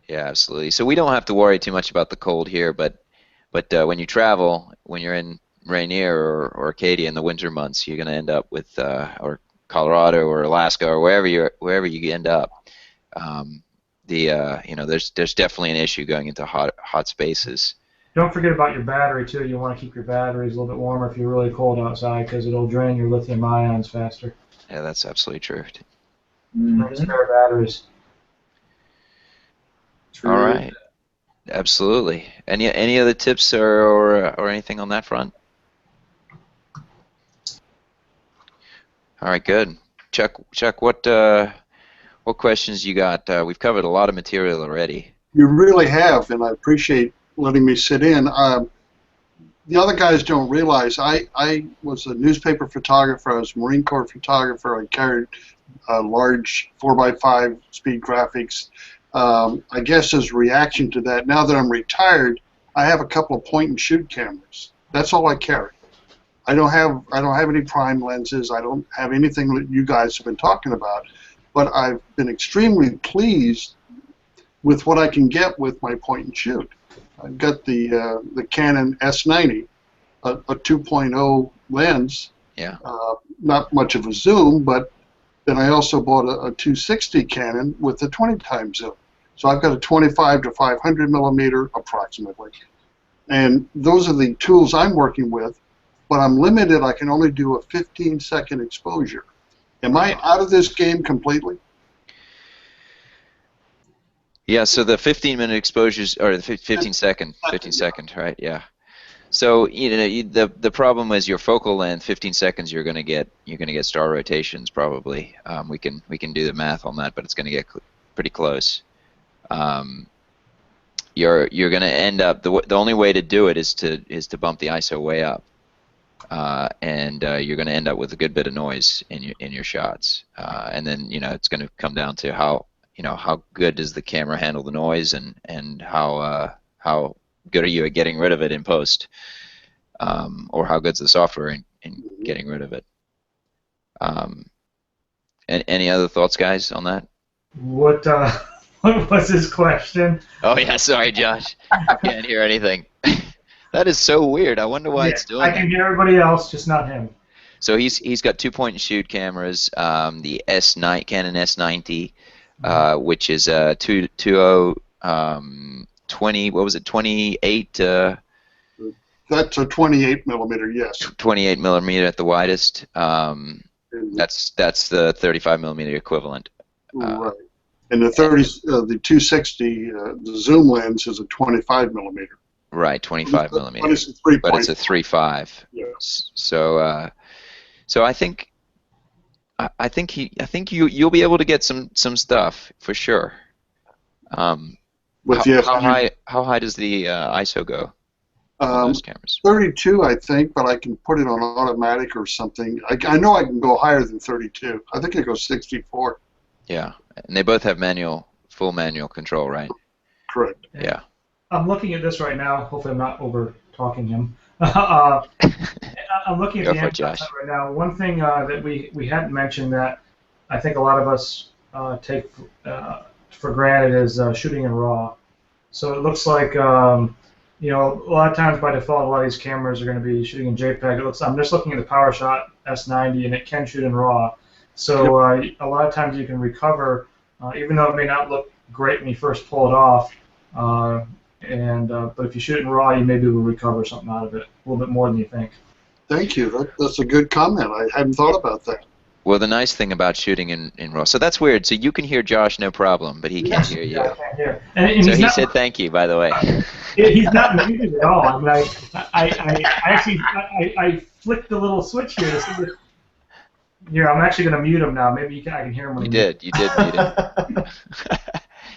S2: Yeah, absolutely. So we don't have to worry too much about the cold here, but when you travel, when you're in Rainier or Acadia in the winter months, you're going to end up with or Colorado or Alaska or wherever you end up. You know, there's definitely an issue going into hot spaces.
S1: Don't forget about your battery too. You want to keep your batteries a little bit warmer if you're really cold outside, because it'll drain your lithium ions faster.
S2: Yeah, that's absolutely true.
S1: Spare batteries.
S2: All right. Absolutely. Any other tips or anything on that front? All right, good. Chuck, what questions you got? We've covered a lot of material already.
S4: You really have, and I appreciate letting me sit in. The other guys don't realize I was a newspaper photographer. I was a Marine Corps photographer. I carried large 4x5 speed graphics. I guess as a reaction to that, now that I'm retired, I have a couple of point-and-shoot cameras. That's all I carry. I don't have any prime lenses. I don't have anything that you guys have been talking about. But I've been extremely pleased with what I can get with my point-and-shoot. I've got the Canon S90, a 2.0 lens.
S2: Yeah.
S4: Not much of a zoom, but then I also bought a 260 Canon with a 20 times zoom. So I've got a 25 to 500 millimeter approximately. And those are the tools I'm working with, but I'm limited. I can only do a 15-second exposure. Am I out of this game completely?
S2: Yeah, so the 15-minute exposures, or the 15-second, right? Yeah. So you know, the problem is your focal length. 15 seconds, you're gonna get star rotations probably. We can do the math on that, but it's gonna get pretty close. You're gonna end up, the only way to do it is to bump the ISO way up, and you're gonna end up with a good bit of noise in your shots. And then, you know, it's gonna come down to how good does the camera handle the noise, and how good are you at getting rid of it in post, or how good's the software in getting rid of it. And any other thoughts, guys, on that?
S1: What was his question?
S2: Oh yeah, sorry, Josh. I can't hear anything. That is so weird. I wonder why it's doing
S1: I can hear everybody else, just not him.
S2: So he's got 2-point-and-shoot cameras. The Canon S90, which is 20, what was it, 28?
S4: That's a 28 millimeter, yes.
S2: 28 millimeter at the widest. That's the 35 millimeter equivalent.
S4: Right. And the 260, the zoom lens is a 25 millimeter.
S2: Right, 25 millimeters.
S4: But it's a 3.5.
S2: But it's a 3.5.
S4: Yes.
S2: So I think you'll be able to get some stuff for sure. How high does the ISO go on those cameras?
S4: 32, I think, but I can put it on automatic or something. I know I can go higher than 32. I think it goes 64.
S2: Yeah, and they both have full manual control, right?
S4: Correct.
S2: Yeah.
S1: I'm looking at this right now. Hopefully I'm not over talking him. I'm looking at the Amazon site right now. One thing that we hadn't mentioned that I think a lot of us take for granted is shooting in RAW. So it looks like, you know, a lot of times by default, a lot of these cameras are going to be shooting in JPEG. I'm just looking at the PowerShot S90, and it can shoot in RAW. So a lot of times you can recover, even though it may not look great when you first pull it off. But if you shoot it in RAW, you may be able to recover something out of it, a little bit more than you think.
S4: Thank you. That's a good comment. I hadn't thought about that.
S2: Well, the nice thing about shooting in RAW, so that's weird. So you can hear Josh, no problem, but he can't hear you.
S1: Yeah, I can't hear. And
S2: so he said thank you, by the way.
S1: He's not muted at all. I mean, I flicked the little switch here. Here, I'm actually going to mute him now. Maybe I can hear him. When
S2: you did mute him.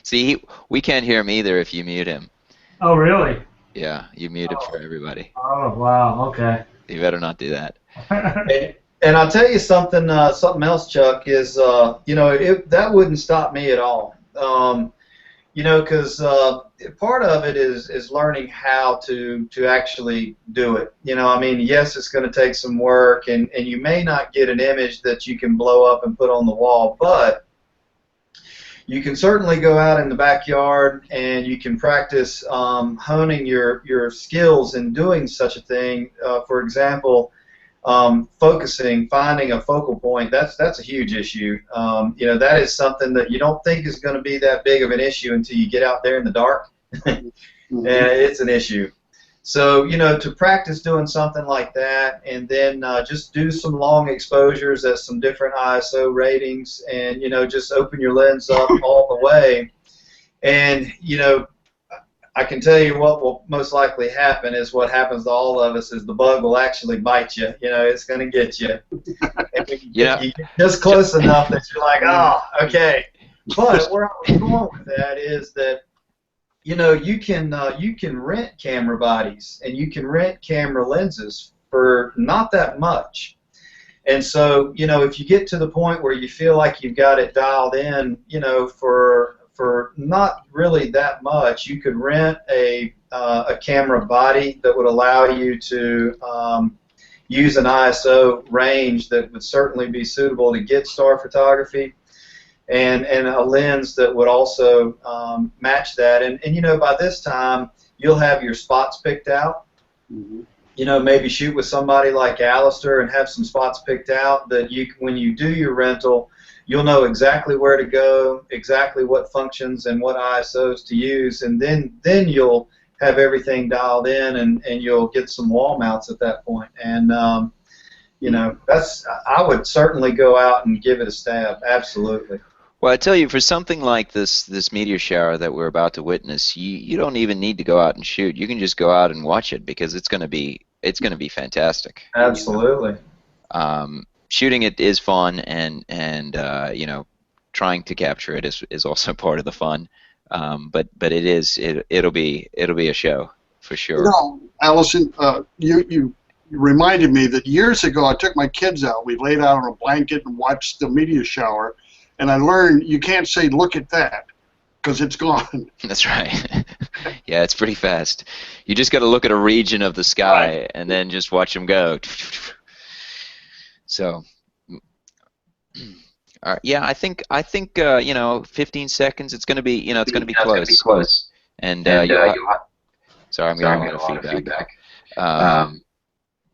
S2: See, we can't hear him either if you mute him.
S1: Oh, really?
S2: Yeah, you muted for everybody.
S1: Oh, wow. Okay.
S2: You better not do that.
S3: And I'll tell you something. Something else, Chuck, is you know, that wouldn't stop me at all. You know, because part of it is learning how to actually do it. You know, I mean, yes, it's going to take some work, and you may not get an image that you can blow up and put on the wall, but you can certainly go out in the backyard and you can practice honing your skills in doing such a thing. For example, focusing, finding a focal point, that's a huge issue. You know, that is something that you don't think is going to be that big of an issue until you get out there in the dark. And it's an issue. So, you know, to practice doing something like that, and then just do some long exposures at some different ISO ratings, and, you know, just open your lens up all the way. And, you know, I can tell you what will most likely happen is what happens to all of us is the bug will actually bite you. You know, it's going to get you. And you get just close enough that you're like, oh, okay. But where I was going with that is that, you know, you can rent camera bodies and you can rent camera lenses for not that much. And so, you know, if you get to the point where you feel like you've got it dialed in, you know, for not really that much, you could rent a camera body that would allow you to use an ISO range that would certainly be suitable to get star photography, and a lens that would also match that. And you know, by this time, you'll have your spots picked out. You know, maybe shoot with somebody like Alistair and have some spots picked out that when you do your rental, you'll know exactly where to go, exactly what functions and what ISOs to use, and then you'll have everything dialed in, and you'll get some wall mounts at that point. And you know, I would certainly go out and give it a stab. Absolutely.
S2: Well, I tell you, for something like this meteor shower that we're about to witness, you don't even need to go out and shoot. You can just go out and watch it, because it's going to be fantastic.
S3: Absolutely.
S2: Shooting it is fun, and you know, trying to capture it is also part of the fun. But it'll be a show for sure.
S4: You know, Allison, you reminded me that years ago I took my kids out. We laid out on a blanket and watched the meteor shower, and I learned you can't say "look at that," because it's gone.
S2: That's right. Yeah, it's pretty fast. You just got to look at a region of the sky and then just watch them go. So, yeah, I think you know, 15 seconds. It's going to be, you know, it's going to be close. And sorry, I'm getting a lot of feedback.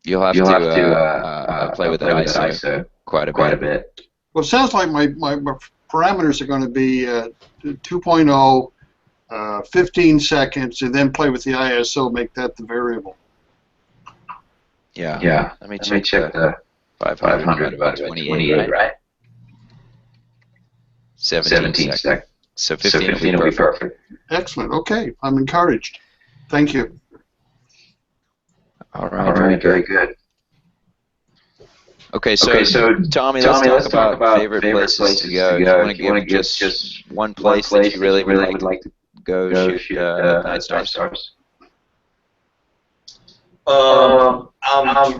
S2: You'll have to play with that ISO quite a bit.
S4: Well, it sounds like my parameters are going to be 2.0, 15 seconds, and then play with the ISO, make that the variable.
S2: Yeah. Let me check the 500 about 28, right? 17 seconds. So 15 will be perfect.
S4: Excellent. Okay, I'm encouraged. Thank you.
S2: All right, very good. Okay, so Tommy, let's talk about favorite places to go. If you want to give just one place that you really would like to go shoot night stars.
S3: I'm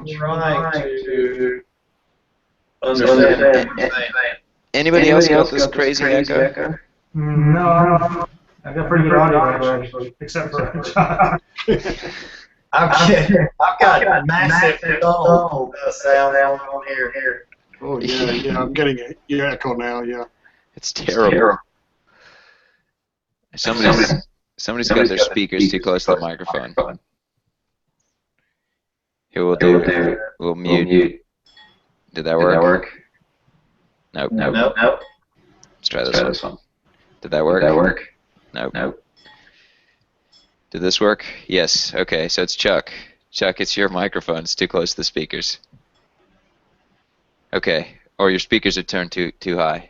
S3: trying to understand.
S2: Anybody else got this crazy echo?
S1: No, I've got pretty good audio actually, except for John.
S3: I've got massive sound on here.
S4: Oh yeah, I'm getting an echo now. Yeah,
S2: It's terrible. Somebody's got their speakers too close to the microphone. Here we'll mute. Did that work? Nope. Let's try this one. Did that work? Nope. Did this work? Yes. Okay, so it's Chuck. Chuck, it's your microphone. It's too close to the speakers. Okay, or your speakers are turned too high.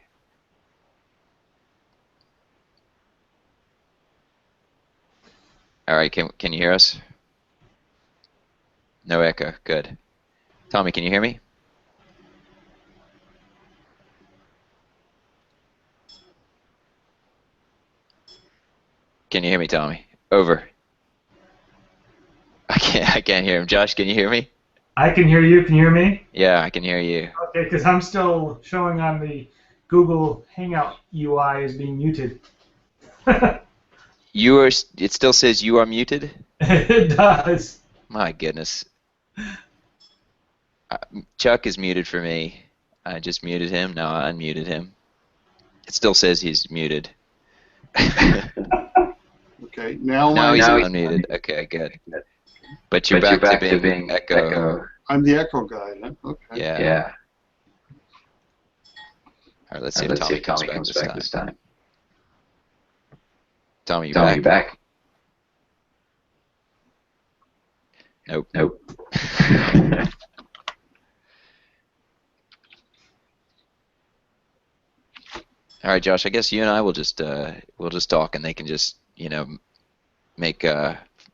S2: All right, can you hear us? No echo. Good. Tommy, can you hear me? Can you hear me, Tommy? Over. I can't hear him. Josh, can you hear me?
S1: I can hear you. Can you hear me?
S2: Yeah, I can hear you.
S1: Okay, because I'm still showing on the Google Hangout UI as being muted.
S2: It still says you are muted?
S1: It does.
S2: My goodness. Chuck is muted for me. I just muted him. Now I unmuted him. It still says he's muted.
S4: okay. Now
S2: he's unmuted. Okay, good. But you're back to being echo.
S4: I'm the echo guy, huh? Okay.
S2: Yeah. All right, let's see if Tommy comes back this time. Tommy, you back? Nope. All right, Josh. I guess you and I will just talk, and they can just make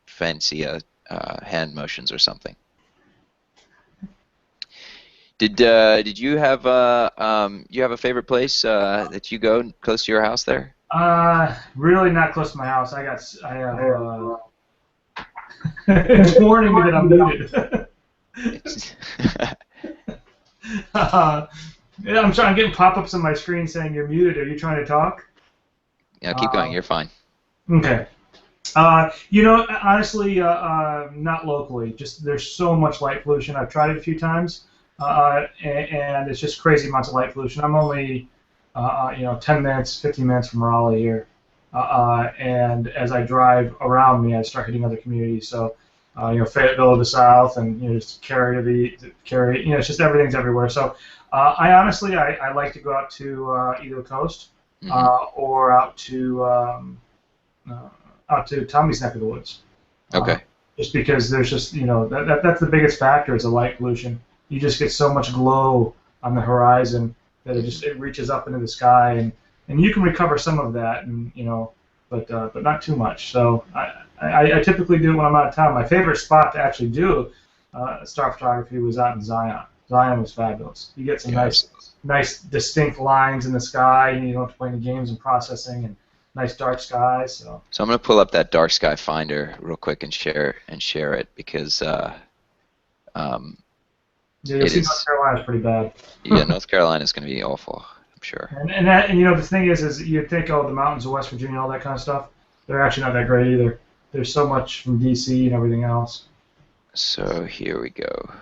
S2: fancy hand motions or something. Did you have a favorite place that you go close to your house there?
S1: Really not close to my house. It's warning me that I'm muted. I'm getting pop-ups on my screen saying you're muted. Are you trying to talk?
S2: Yeah, keep going. You're fine.
S1: Okay. Honestly, not locally. Just there's so much light pollution. I've tried it a few times, and it's just crazy amounts of light pollution. I'm only 10 minutes, 15 minutes from Raleigh here, and as I drive around me, I start hitting other communities. So, Fayetteville to the south, and just Cary, it's just everything's everywhere. So, I honestly like to go out to either the coast or out to Tommy's neck of the woods.
S2: Okay.
S1: Just because there's just that's the biggest factor is the light pollution. You just get so much glow on the horizon that it reaches up into the sky, and you can recover some of that, and but not too much. So I typically do it when I'm out of town. My favorite spot to actually do star photography was out in Zion. Zion was fabulous. You get some nice distinct lines in the sky, and you don't have to play any games and processing, and nice dark skies. So
S2: I'm going to pull up that dark sky finder real quick and share it because
S1: you'll see North Carolina's pretty bad.
S2: Yeah, North Carolina's going to be awful, I'm sure.
S1: And the thing is you'd think, the mountains of West Virginia, all that kind of stuff, they're actually not that great either. There's so much from DC and everything else.
S2: So here we go.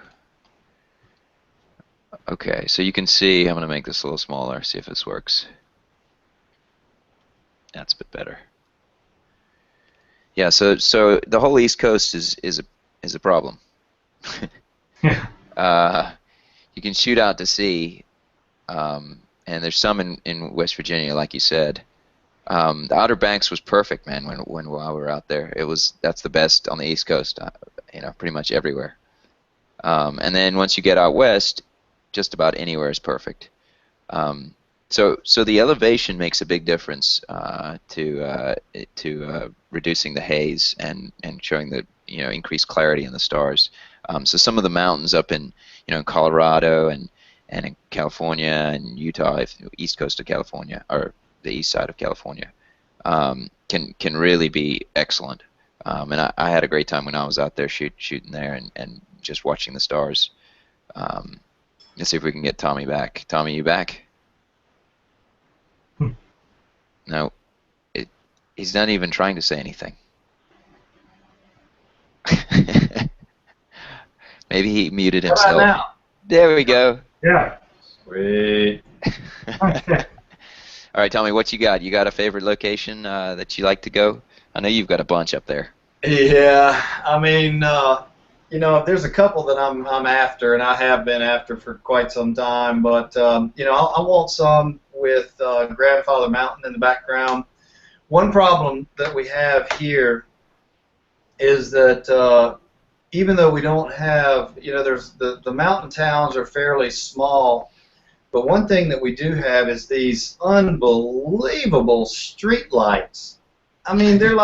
S2: Okay, so you can see, I'm going to make this a little smaller, see if this works. That's a bit better. Yeah, so the whole East Coast is a problem.
S1: Yeah.
S2: You can shoot out to sea, and there's some in West Virginia, like you said. The Outer Banks was perfect, man. While we were out there, that's the best on the East Coast. Pretty much everywhere. And then once you get out west, just about anywhere is perfect. So the elevation makes a big difference to reducing the haze and showing increased clarity in the stars. So some of the mountains up in in Colorado and in California and Utah, east coast of California, or the east side of California, can really be excellent. And I had a great time when I was out there shooting there and just watching the stars. Let's see if we can get Tommy back. Tommy, you back? No, he's not even trying to say anything. Maybe he muted himself.
S3: How about now?
S2: There we go.
S1: Yeah.
S3: Sweet.
S1: Okay.
S2: All right, Tommy, what you got? You got a favorite location that you like to go? I know you've got a bunch up there.
S3: Yeah, I mean, there's a couple that I'm after, and I have been after for quite some time. But I want some with Grandfather Mountain in the background. One problem that we have here is that even though we don't have, there's the mountain towns are fairly small, but one thing that we do have is these unbelievable street lights. I mean, they're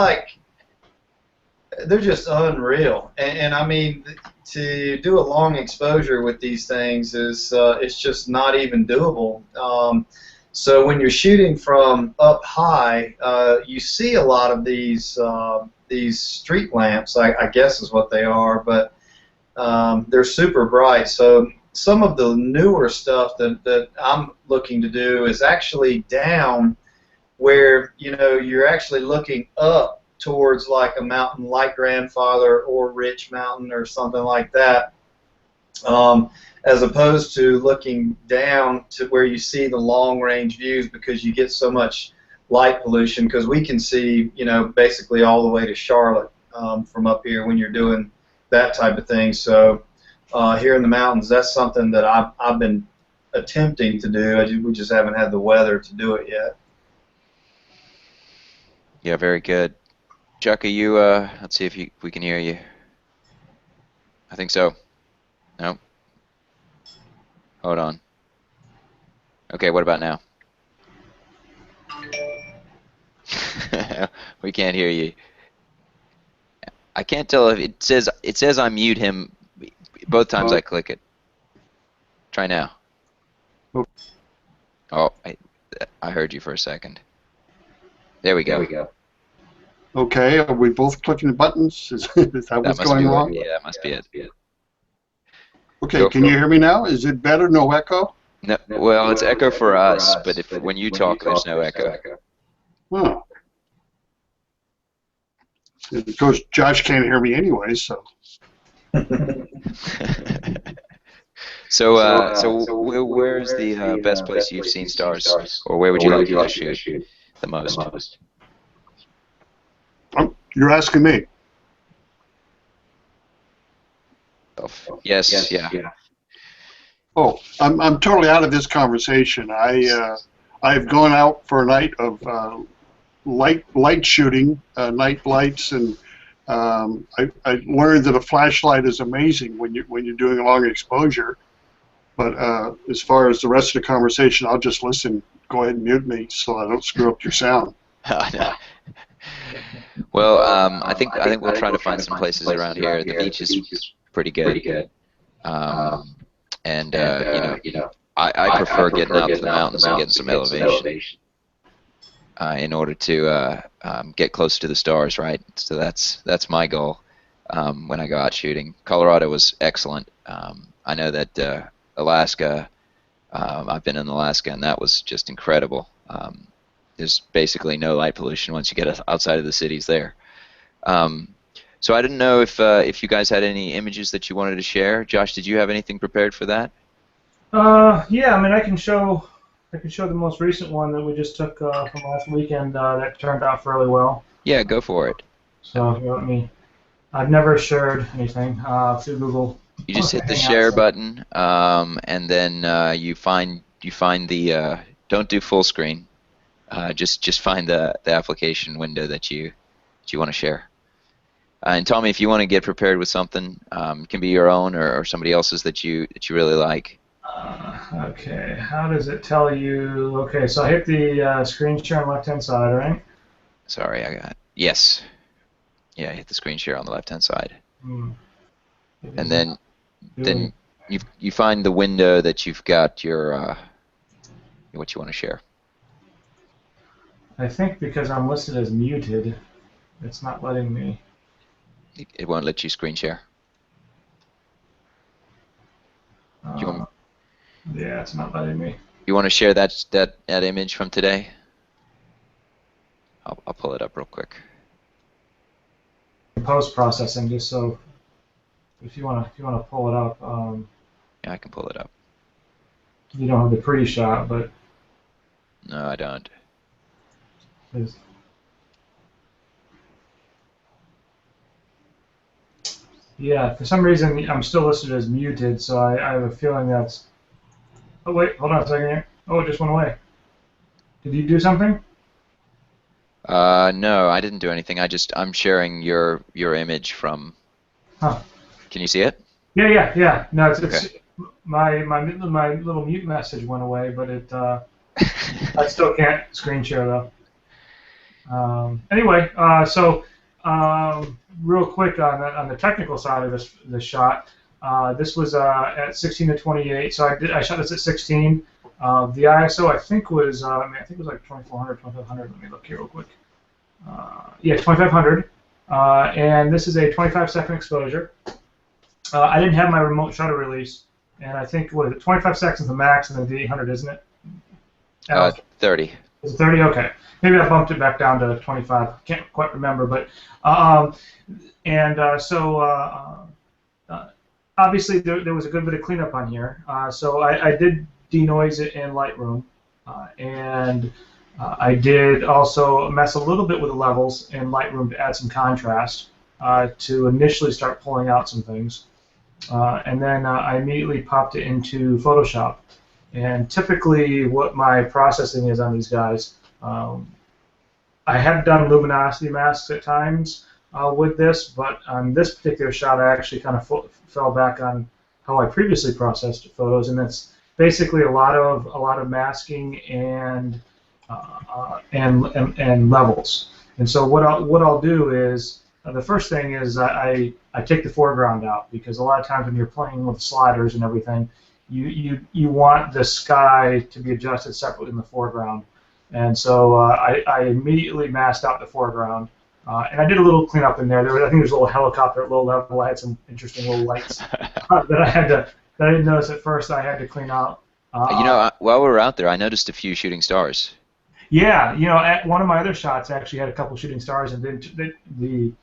S3: just unreal, and I mean, to do a long exposure with these things is it's just not even doable. So when you're shooting from up high, you see a lot of these street lamps, I guess is what they are, but they're super bright. So some of the newer stuff that I'm looking to do is actually down where you're actually looking up towards like a mountain like Grandfather or Rich Mountain or something like that, as opposed to looking down to where you see the long-range views, because you get so much light pollution, because we can see basically all the way to Charlotte from up here when you're doing that type of thing. So here in the mountains, that's something that I've been attempting to do. We just haven't had the weather to do it yet.
S2: Yeah, very good. Chuck, are you, let's see if we can hear you. I think so. No? Hold on. Okay, what about now? We can't hear you. I can't tell if it says I mute him both times I click it. Try now. Oh, I heard you for a second. There we go.
S4: Okay, are we both clicking the buttons? Is that what's going wrong?
S2: Yeah, that must be it.
S4: Okay, can you hear me now? Is it better? No echo?
S2: No, well, it's echo for us, but when you talk, there's no echo.
S4: Oh. Of course, Josh can't hear me anyway, so.
S2: So where's the best place you've seen stars, or where would you like to shoot the most?
S4: You're asking me.
S2: Yes, yeah.
S4: Oh, I'm totally out of this conversation. I've gone out for a night of light shooting, night lights, and I learned that a flashlight is amazing when you're doing a long exposure. But as far as the rest of the conversation, I'll just listen. Go ahead and mute me so I don't screw up your sound.
S2: Well, I think we'll try to find some places around here. The beach is pretty good. And I prefer getting out to the mountains and getting some elevation in order to get close to the stars, right? So that's my goal when I go out shooting. Colorado was excellent. I know that Alaska, I've been in Alaska, and that was just incredible. There's basically no light pollution once you get outside of the cities there. So I didn't know if you guys had any images that you wanted to share. Josh, did you have anything prepared for that?
S1: Yeah, I mean, I can show the most recent one that we just took from last weekend that turned out fairly well.
S2: Yeah, go for it.
S1: So if you let me, I've never shared anything through Google.
S2: You just hit the share button, and then you find the don't do full screen. Just find the application window that you want to share. And Tommy, if you want to get prepared with something, it can be your own or somebody else's that you really like.
S1: Okay, how does it tell you? Okay, so I hit the screen share on the left-hand side, right?
S2: Sorry, I got yes. Yeah, hit the screen share on the left-hand side.
S1: Hmm.
S2: And then you find the window that you've got your what you want to share.
S1: I think because I'm listed as muted, it's not letting me.
S2: It won't let you screen share. Do you want,
S1: Yeah, it's not letting me.
S2: you want to share that image from today? I'll pull it up real quick.
S1: Post processing, just so if you want to pull it up.
S2: Yeah, I can pull it up.
S1: You don't have the pre-shot, but
S2: No, I don't.
S1: Yeah, for some reason I'm still listed as muted, so I have a feeling that's. Oh wait, hold on a second here. Oh, it just went away. Did you do something?
S2: No, I didn't do anything. I'm sharing your image from.
S1: Huh.
S2: Can you see it?
S1: Yeah. No, it's
S2: Okay.
S1: my little mute message went away, but it I still can't screen share though. Anyway, so real quick on the technical side of this shot, this was at 16 to 28. So I shot this at 16. The ISO I think was like 2400, 2500. Let me look here real quick. Yeah, 2500. And this is a 25-second exposure. I didn't have my remote shutter release, and I think what is it, 25 seconds the max, and then the 800, isn't it?
S2: 30.
S1: Is it 30? Okay. Maybe I bumped it back down to 25. Can't quite remember, but obviously there was a good bit of cleanup on here. So I did denoise it in Lightroom, and I did also mess a little bit with the levels in Lightroom to add some contrast to initially start pulling out some things. And then I immediately popped it into Photoshop. And typically what my processing is on these guys, I have done luminosity masks at times with this, but on this particular shot I actually kind of fell back on how I previously processed photos, and it's basically a lot of masking and levels. And so what I'll do is the first thing is I take the foreground out, because a lot of times when you're playing with sliders and everything, you want the sky to be adjusted separately in the foreground. And so I immediately masked out the foreground, and I did a little cleanup in there. I think there's a little helicopter at low level. I had some interesting little lights that I didn't notice at first. I had to clean out.
S2: While we were out there, I noticed a few shooting stars.
S1: Yeah, at one of my other shots actually had a couple shooting stars, and it did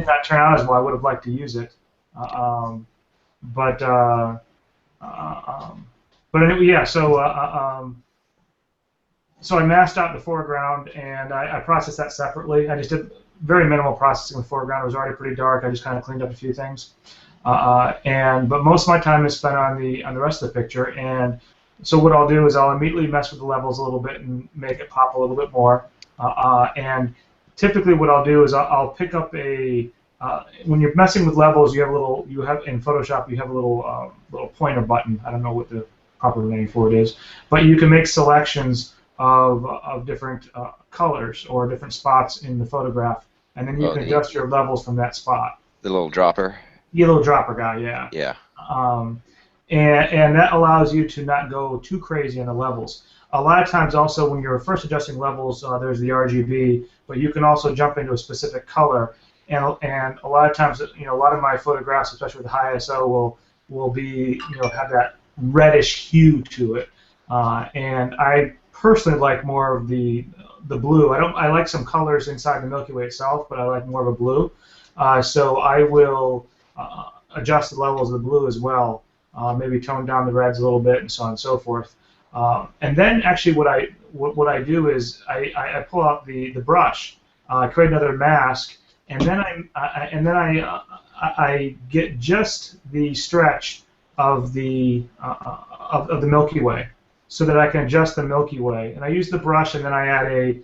S1: not turn out as well. I would have liked to use it, but anyway, yeah. So I masked out the foreground, and I processed that separately. I just did very minimal processing in the foreground. It was already pretty dark. I just kind of cleaned up a few things, but most of my time is spent on the rest of the picture. And so what I'll do is I'll immediately mess with the levels a little bit and make it pop a little bit more. And typically what I'll do is I'll pick up when you're messing with levels, in Photoshop you have a little pointer button. I don't know what the proper name for it is, but you can make selections of different colors or different spots in the photograph, and then you can adjust your levels from that spot.
S2: The little dropper.
S1: Yeah, little dropper guy, yeah.
S2: Yeah.
S1: And that allows you to not go too crazy on the levels. A lot of times also when you're first adjusting levels, there's the RGB, but you can also jump into a specific color. And a lot of times, a lot of my photographs, especially with high ISO, will be, have that reddish hue to it. And I personally like more of the blue. I like some colors inside the Milky Way itself, but I like more of a blue. So I will adjust the levels of the blue as well. Maybe tone down the reds a little bit, and so on and so forth. And then actually, what I do is I pull out the brush, create another mask, and then I get just the stretch of the Milky Way, so that I can adjust the Milky Way. And I use the brush, and then I add a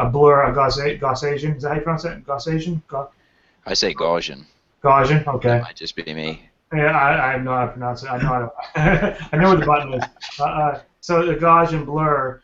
S1: blur, a Gaussian. Is that how you pronounce it? Gaussian?
S2: I say Gaussian.
S1: Gaussian. Okay.
S2: That might just be me.
S1: Yeah, I know how to pronounce it. I know what the button is. So the Gaussian blur,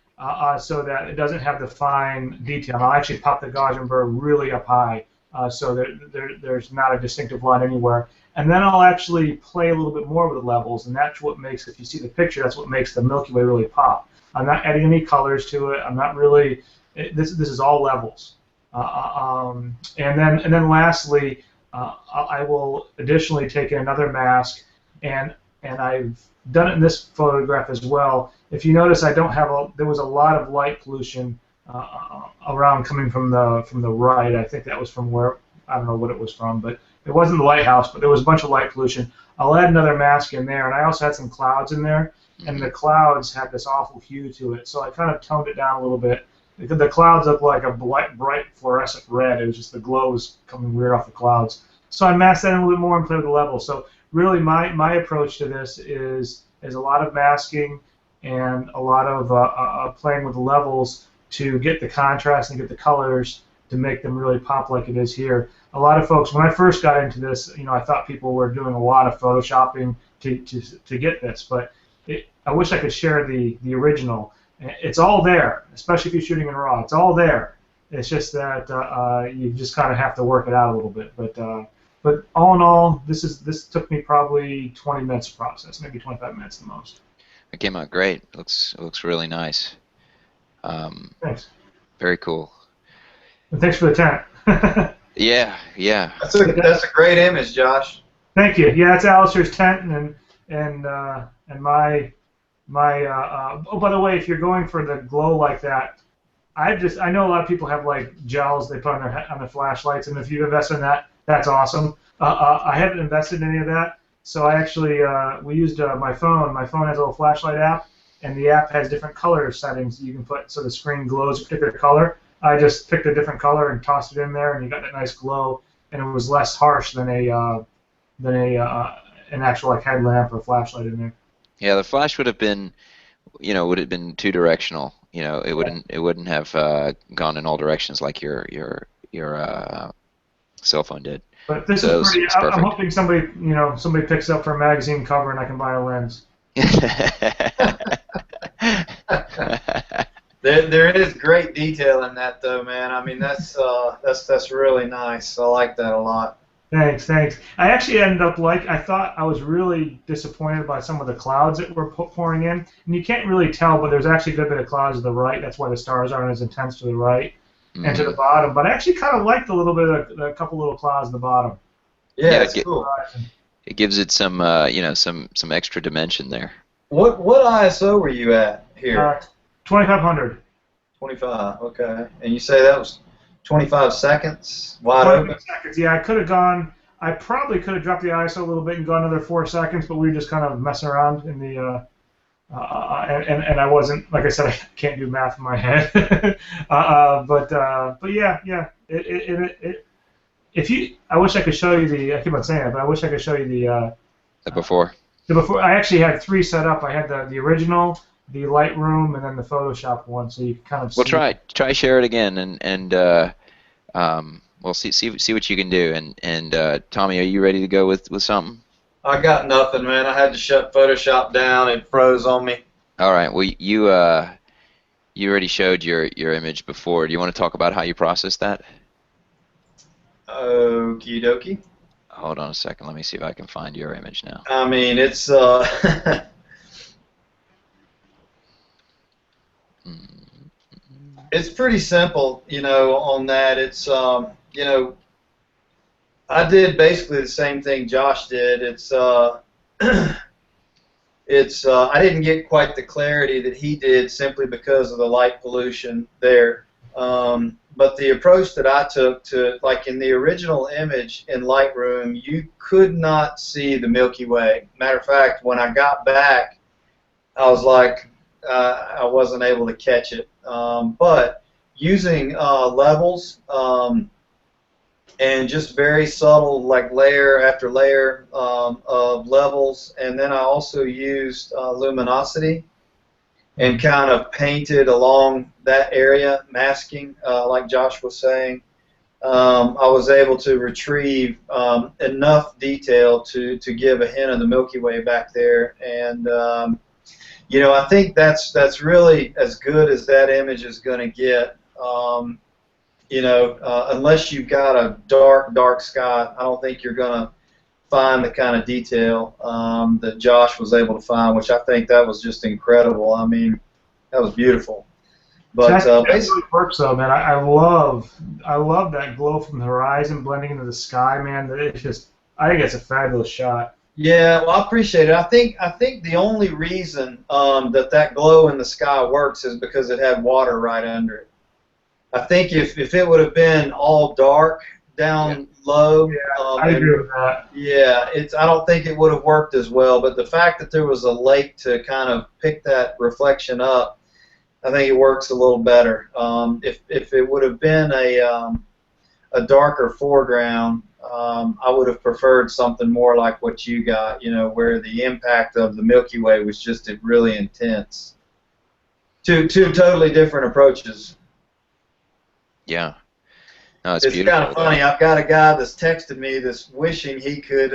S1: so that it doesn't have the fine detail. And I'll actually pop the Gaussian blur really up high, so that there's not a distinctive line anywhere. And then I'll actually play a little bit more with the levels, and that's what makes, if you see the picture, that's what makes the Milky Way really pop. I'm not adding any colors to it. I'm not really. This is all levels. And then lastly, I will additionally take in another mask, and I've done it in this photograph as well. If you notice, I don't have there was a lot of light pollution around coming from the right. I think that was from where, I don't know what it was from, but it wasn't the lighthouse, but there was a bunch of light pollution. I'll add another mask in there, and I also had some clouds in there, and the clouds had this awful hue to it, so I kind of toned it down a little bit. The clouds looked like a bright fluorescent red. It was just the glow was coming weird off the clouds. So I masked that in a little bit more and played with the levels. So really my approach to this is a lot of masking and a lot of playing with the levels to get the contrast and get the colors to make them really pop like it is here. A lot of folks, when I first got into this, I thought people were doing a lot of photoshopping to get this, but I wish I could share the original. It's all there, especially if you're shooting in RAW. It's all there. It's just that you just kind of have to work it out a little bit. But all in all, this took me probably 20 minutes to process, maybe 25 minutes the most.
S2: It came out great. It looks really nice.
S1: Thanks.
S2: Very cool.
S1: And thanks for the tent.
S2: Yeah.
S3: That's a great image, Josh.
S1: Thank you. Yeah, it's Alistair's tent and my oh, by the way, if you're going for the glow like that, I know a lot of people have like gels they put on their flashlights, and if you invest in that, that's awesome. I haven't invested in any of that, so I actually we used my phone. My phone has a little flashlight app, and the app has different color settings you can put so the screen glows a particular color. I just picked a different color and tossed it in there, and you got that nice glow, and it was less harsh than an actual like headlamp or flashlight in there.
S2: Yeah, the flash would have been, two directional. It wouldn't have gone in all directions like your cell phone did.
S1: But this is pretty. I'm hoping somebody picks up for a magazine cover and I can buy a lens.
S3: There is great detail in that, though, man. I mean, that's really nice. I like that a lot.
S1: Thanks. I actually ended up I thought I was really disappointed by some of the clouds that were pouring in, and you can't really tell, but there's actually a good bit of clouds to the right. That's why the stars aren't as intense to the right and to the bottom. But I actually kind of liked a couple little clouds at the bottom.
S3: Yeah, it's cool.
S2: It gives it some some extra dimension there.
S3: What ISO were you at here?
S1: 2500.
S3: 25. Okay. And you say that was 25 seconds wide open?
S1: 25 seconds. Yeah, I probably could have dropped the ISO a little bit and gone another 4 seconds, but we were just kind of messing around in the and I wasn't, like I said, I can't do math in my head. But yeah. I wish I could show you I keep on saying it, but I wish I could show you
S2: the before.
S1: The before. I actually had 3 set up. I had the original, the Lightroom, and then the Photoshop one, so you can kind of see.
S2: Well, try share it again, and we'll see what you can do. And Tommy, are you ready to go with something?
S3: I got nothing, man. I had to shut Photoshop down. It froze on me.
S2: All right. Well, you already showed your image before. Do you want to talk about how you processed that?
S3: Okie dokie.
S2: Hold on a second. Let me see if I can find your image now.
S3: I mean, it's it's pretty simple, on that. It's I did basically the same thing Josh did. It's I didn't get quite the clarity that he did simply because of the light pollution there. But the approach that I took to, like in the original image in Lightroom, you could not see the Milky Way. Matter of fact, when I got back, I was like, I wasn't able to catch it. But using levels and just very subtle, like layer after layer of levels, and then I also used luminosity and kind of painted along that area, masking, like Josh was saying. I was able to retrieve enough detail to give a hint of the Milky Way back there, and you know, I think that's really as good as that image is going to get. You know, unless you've got a dark sky, I don't think you're going to find the kind of detail that Josh was able to find, which I think that was just incredible. I mean, that was beautiful. But
S1: that really works though, man. I love that glow from the horizon blending into the sky, man. It's just, I think it's a fabulous shot.
S3: Yeah, well, I appreciate it. I think the only reason that glow in the sky works is because it had water right under it. I think if it would have been all dark down low,
S1: I agree with that.
S3: Yeah, I don't think it would have worked as well. But the fact that there was a lake to kind of pick that reflection up, I think it works a little better. If it would have been a darker foreground, I would have preferred something more like what you got, you know, where the impact of the Milky Way was just really intense. Two totally different approaches.
S2: Yeah. No, it's
S3: beautiful. It's kind of funny.
S2: Though.
S3: I've got a guy that's texted me that's wishing he could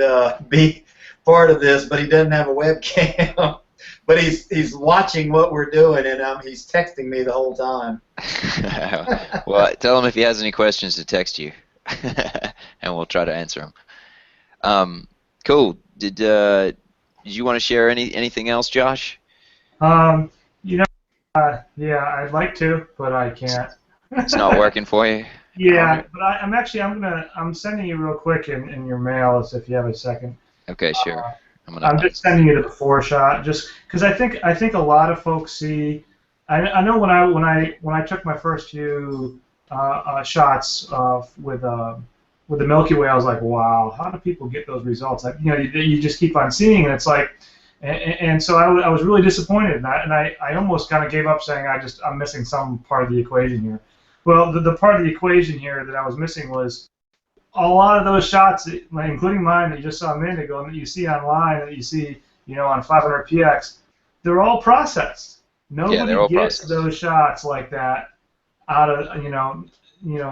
S3: be part of this, but he doesn't have a webcam. But he's watching what we're doing, and he's texting me the whole time.
S2: Well, tell him if he has any questions to text you, and we'll try to answer them. Cool. Did you want to share anything else, Josh?
S1: You know, yeah, I'd like to, but I can't.
S2: It's not working for you.
S1: Yeah, but I'm sending you real quick in your mail, as if you have a second.
S2: Okay, sure.
S1: I'm just sending you the before shot, just because I think a lot of folks see. I know when I took my first few shots with the Milky Way, I was like, wow, how do people get those results? Like, you know, you just keep on seeing, and it's like, and so I was really disappointed, and I almost kind of gave up, saying I'm missing some part of the equation here. Well, the part of the equation here that I was missing was a lot of those shots, including mine that you just saw a minute ago, and that you see online, that you see, you know, on 500px, they're all processed. Nobody gets those shots like that out of you know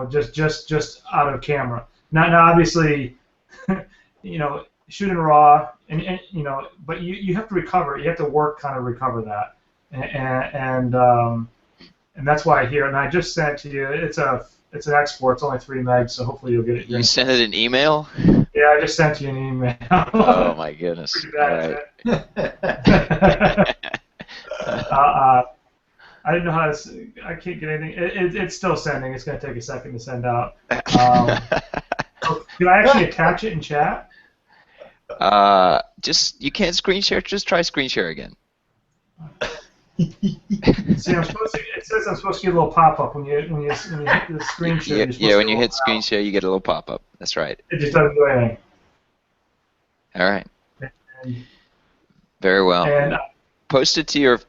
S1: just out of camera. Now obviously, you know, shooting raw, and you know, but you have to recover. You have to work kind of recover that, and that's why here. And I just sent to you. It's an export. It's only 3 megs, so hopefully you'll get it.
S2: You sent it an email?
S1: Yeah, I just sent you an email.
S2: Oh my goodness! All right.
S1: I didn't know how to. I can't get anything. It's still sending. It's going to take a second to send out. Can I actually attach it in chat?
S2: You can't screen share. Just try screen share again.
S1: See, it says I'm supposed to get a little pop-up when you hit the screen share.
S2: Yeah, when you hit screen share, you get a little pop-up. That's right.
S1: It just doesn't do anything.
S2: All right. Very well.
S1: And
S2: post it to your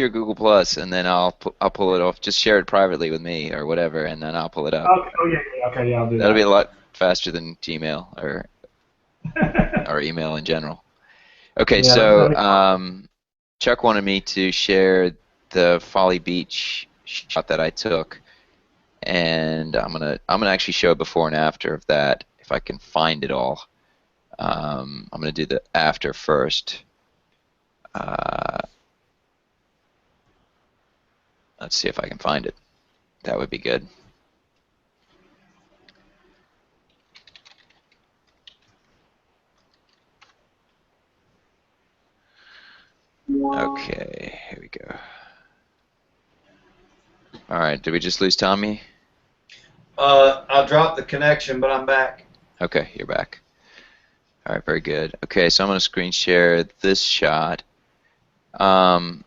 S2: Google Plus, and then I'll pull it off. Just share it privately with me or whatever, and then I'll pull it up.
S1: Okay, I'll do that.
S2: That'll be a lot faster than Gmail or email in general. Okay,
S1: yeah,
S2: so Chuck wanted me to share the Folly Beach shot that I took, and I'm gonna actually show a before and after of that if I can find it all. I'm gonna do the after first. Let's see if I can find it. That would be good. Okay, here we go. All right, did we just lose Tommy?
S3: I dropped the connection, but I'm back.
S2: Okay, you're back. All right, very good. Okay, so I'm going to screen share this shot. So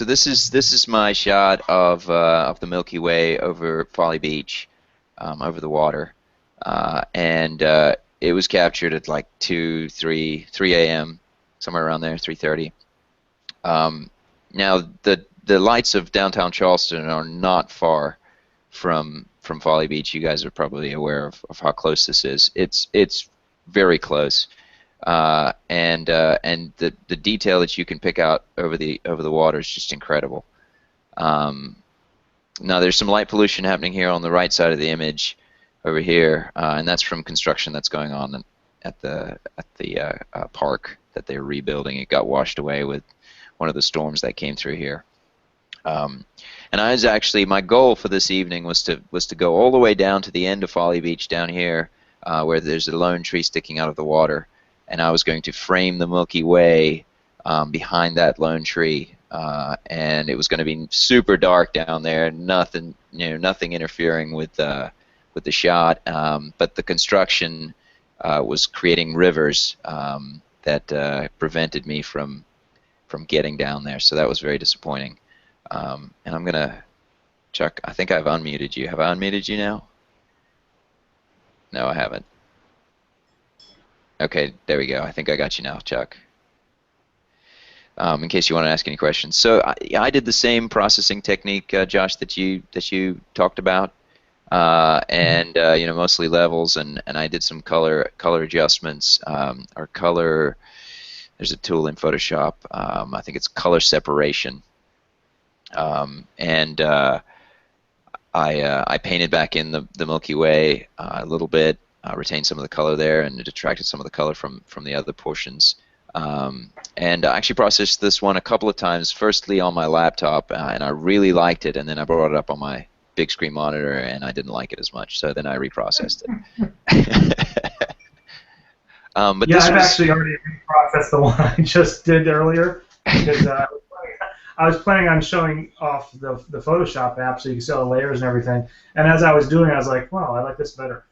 S2: this is my shot of the Milky Way over Folly Beach, over the water, and it was captured at like 3 a.m. somewhere around there, 3:30. Now the lights of downtown Charleston are not far from Folly Beach. You guys are probably aware of how close this is. It's very close, and the detail that you can pick out over the water is just incredible. Now there's some light pollution happening here on the right side of the image, over here, and that's from construction that's going on at the park that they're rebuilding. It got washed away with of the storms that came through here. And I was actually, my goal for this evening was to go all the way down to the end of Folly Beach down here, where there's a lone tree sticking out of the water, and I was going to frame the Milky Way behind that lone tree, and it was going to be super dark down there, nothing interfering with the shot, but the construction was creating rivers that prevented me from getting down there, so that was very disappointing. And I'm gonna, Chuck, I think I've unmuted you. Have I unmuted you now? No, I haven't. Okay, there we go. I think I got you now, Chuck. In case you want to ask any questions. So I did the same processing technique, Josh, that you talked about, and mostly levels, and I did some color adjustments, or color. There's a tool in Photoshop. I think it's color separation. I painted back in the Milky Way a little bit, retained some of the color there, and it detracted some of the color from the other portions. And I actually processed this one a couple of times, firstly on my laptop, and I really liked it, and then I brought it up on my big screen monitor, and I didn't like it as much, so then I reprocessed it. But
S1: yeah,
S2: this
S1: I've
S2: was
S1: actually already reprocessed the one I just did earlier, because I was planning on showing off the Photoshop app so you can see all the layers and everything. And as I was doing it, I was like, wow, I like this better.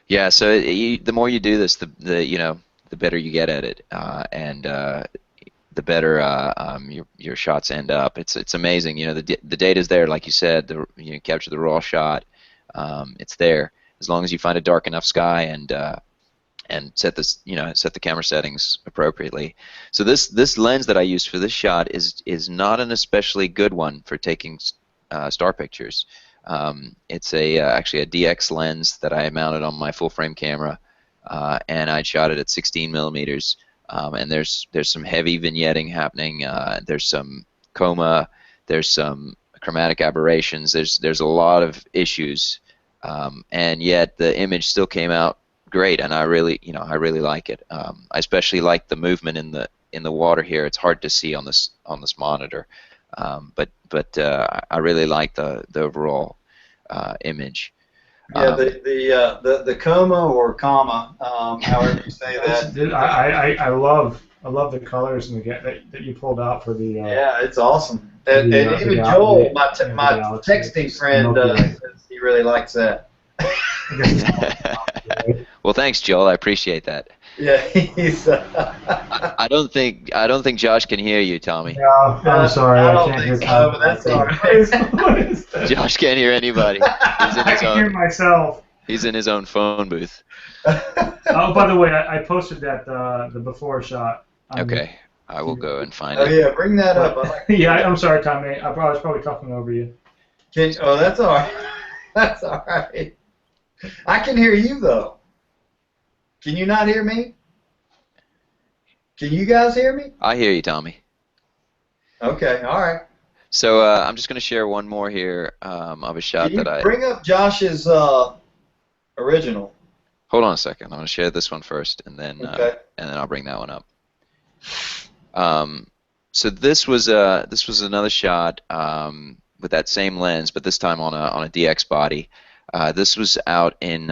S2: Yeah, so the more you do this, the better you get at it, and the better your shots end up. It's amazing. The data's there, like you said. You capture the raw shot. It's there as long as you find a dark enough sky and set the camera settings appropriately. So this lens that I used for this shot is not an especially good one for taking star pictures. It's actually a DX lens that I mounted on my full frame camera, and I shot it at 16 millimeters. And there's some heavy vignetting happening. There's some coma. There's some chromatic aberrations. There's a lot of issues, and yet the image still came out great, and I really like it. I especially like the movement in the water here. It's hard to see on this monitor, but I really like the overall image.
S3: Yeah, the coma or comma, however you say that.
S1: I love the colors and that you pulled out for the.
S3: Yeah, it's awesome. And even Joel, my texting friend, says he really likes that.
S2: Well, thanks, Joel. I appreciate that.
S3: Yeah, he's.
S2: I don't think Josh can hear you, Tommy.
S1: No, I'm sorry.
S3: I
S1: I
S3: don't
S1: can't
S3: think
S1: hear
S3: so, but that's all right.
S1: What is that?
S2: Josh can't hear anybody. He's in
S1: I
S2: his
S1: can hear
S2: own.
S1: myself.
S2: He's in his own phone booth.
S1: Oh, by the way, I posted that the before shot.
S2: Okay, I will go and find
S3: Oh
S2: it.
S3: yeah, bring that up.
S1: Yeah, I'm sorry, Tommy. I was probably talking over you.
S3: Oh, that's all right. That's all right. I can hear you though. Can you not hear me? Can you guys hear me?
S2: I hear you, Tommy.
S3: Okay, all right.
S2: So I'm just going to share one more here of a shot
S3: Can you
S2: that I.
S3: bring up Josh's original?
S2: Hold on a second. I'm going to share this one first, and then
S3: Okay.
S2: and then I'll bring that one up. So this was another shot with that same lens, but this time on a DX body. This was out in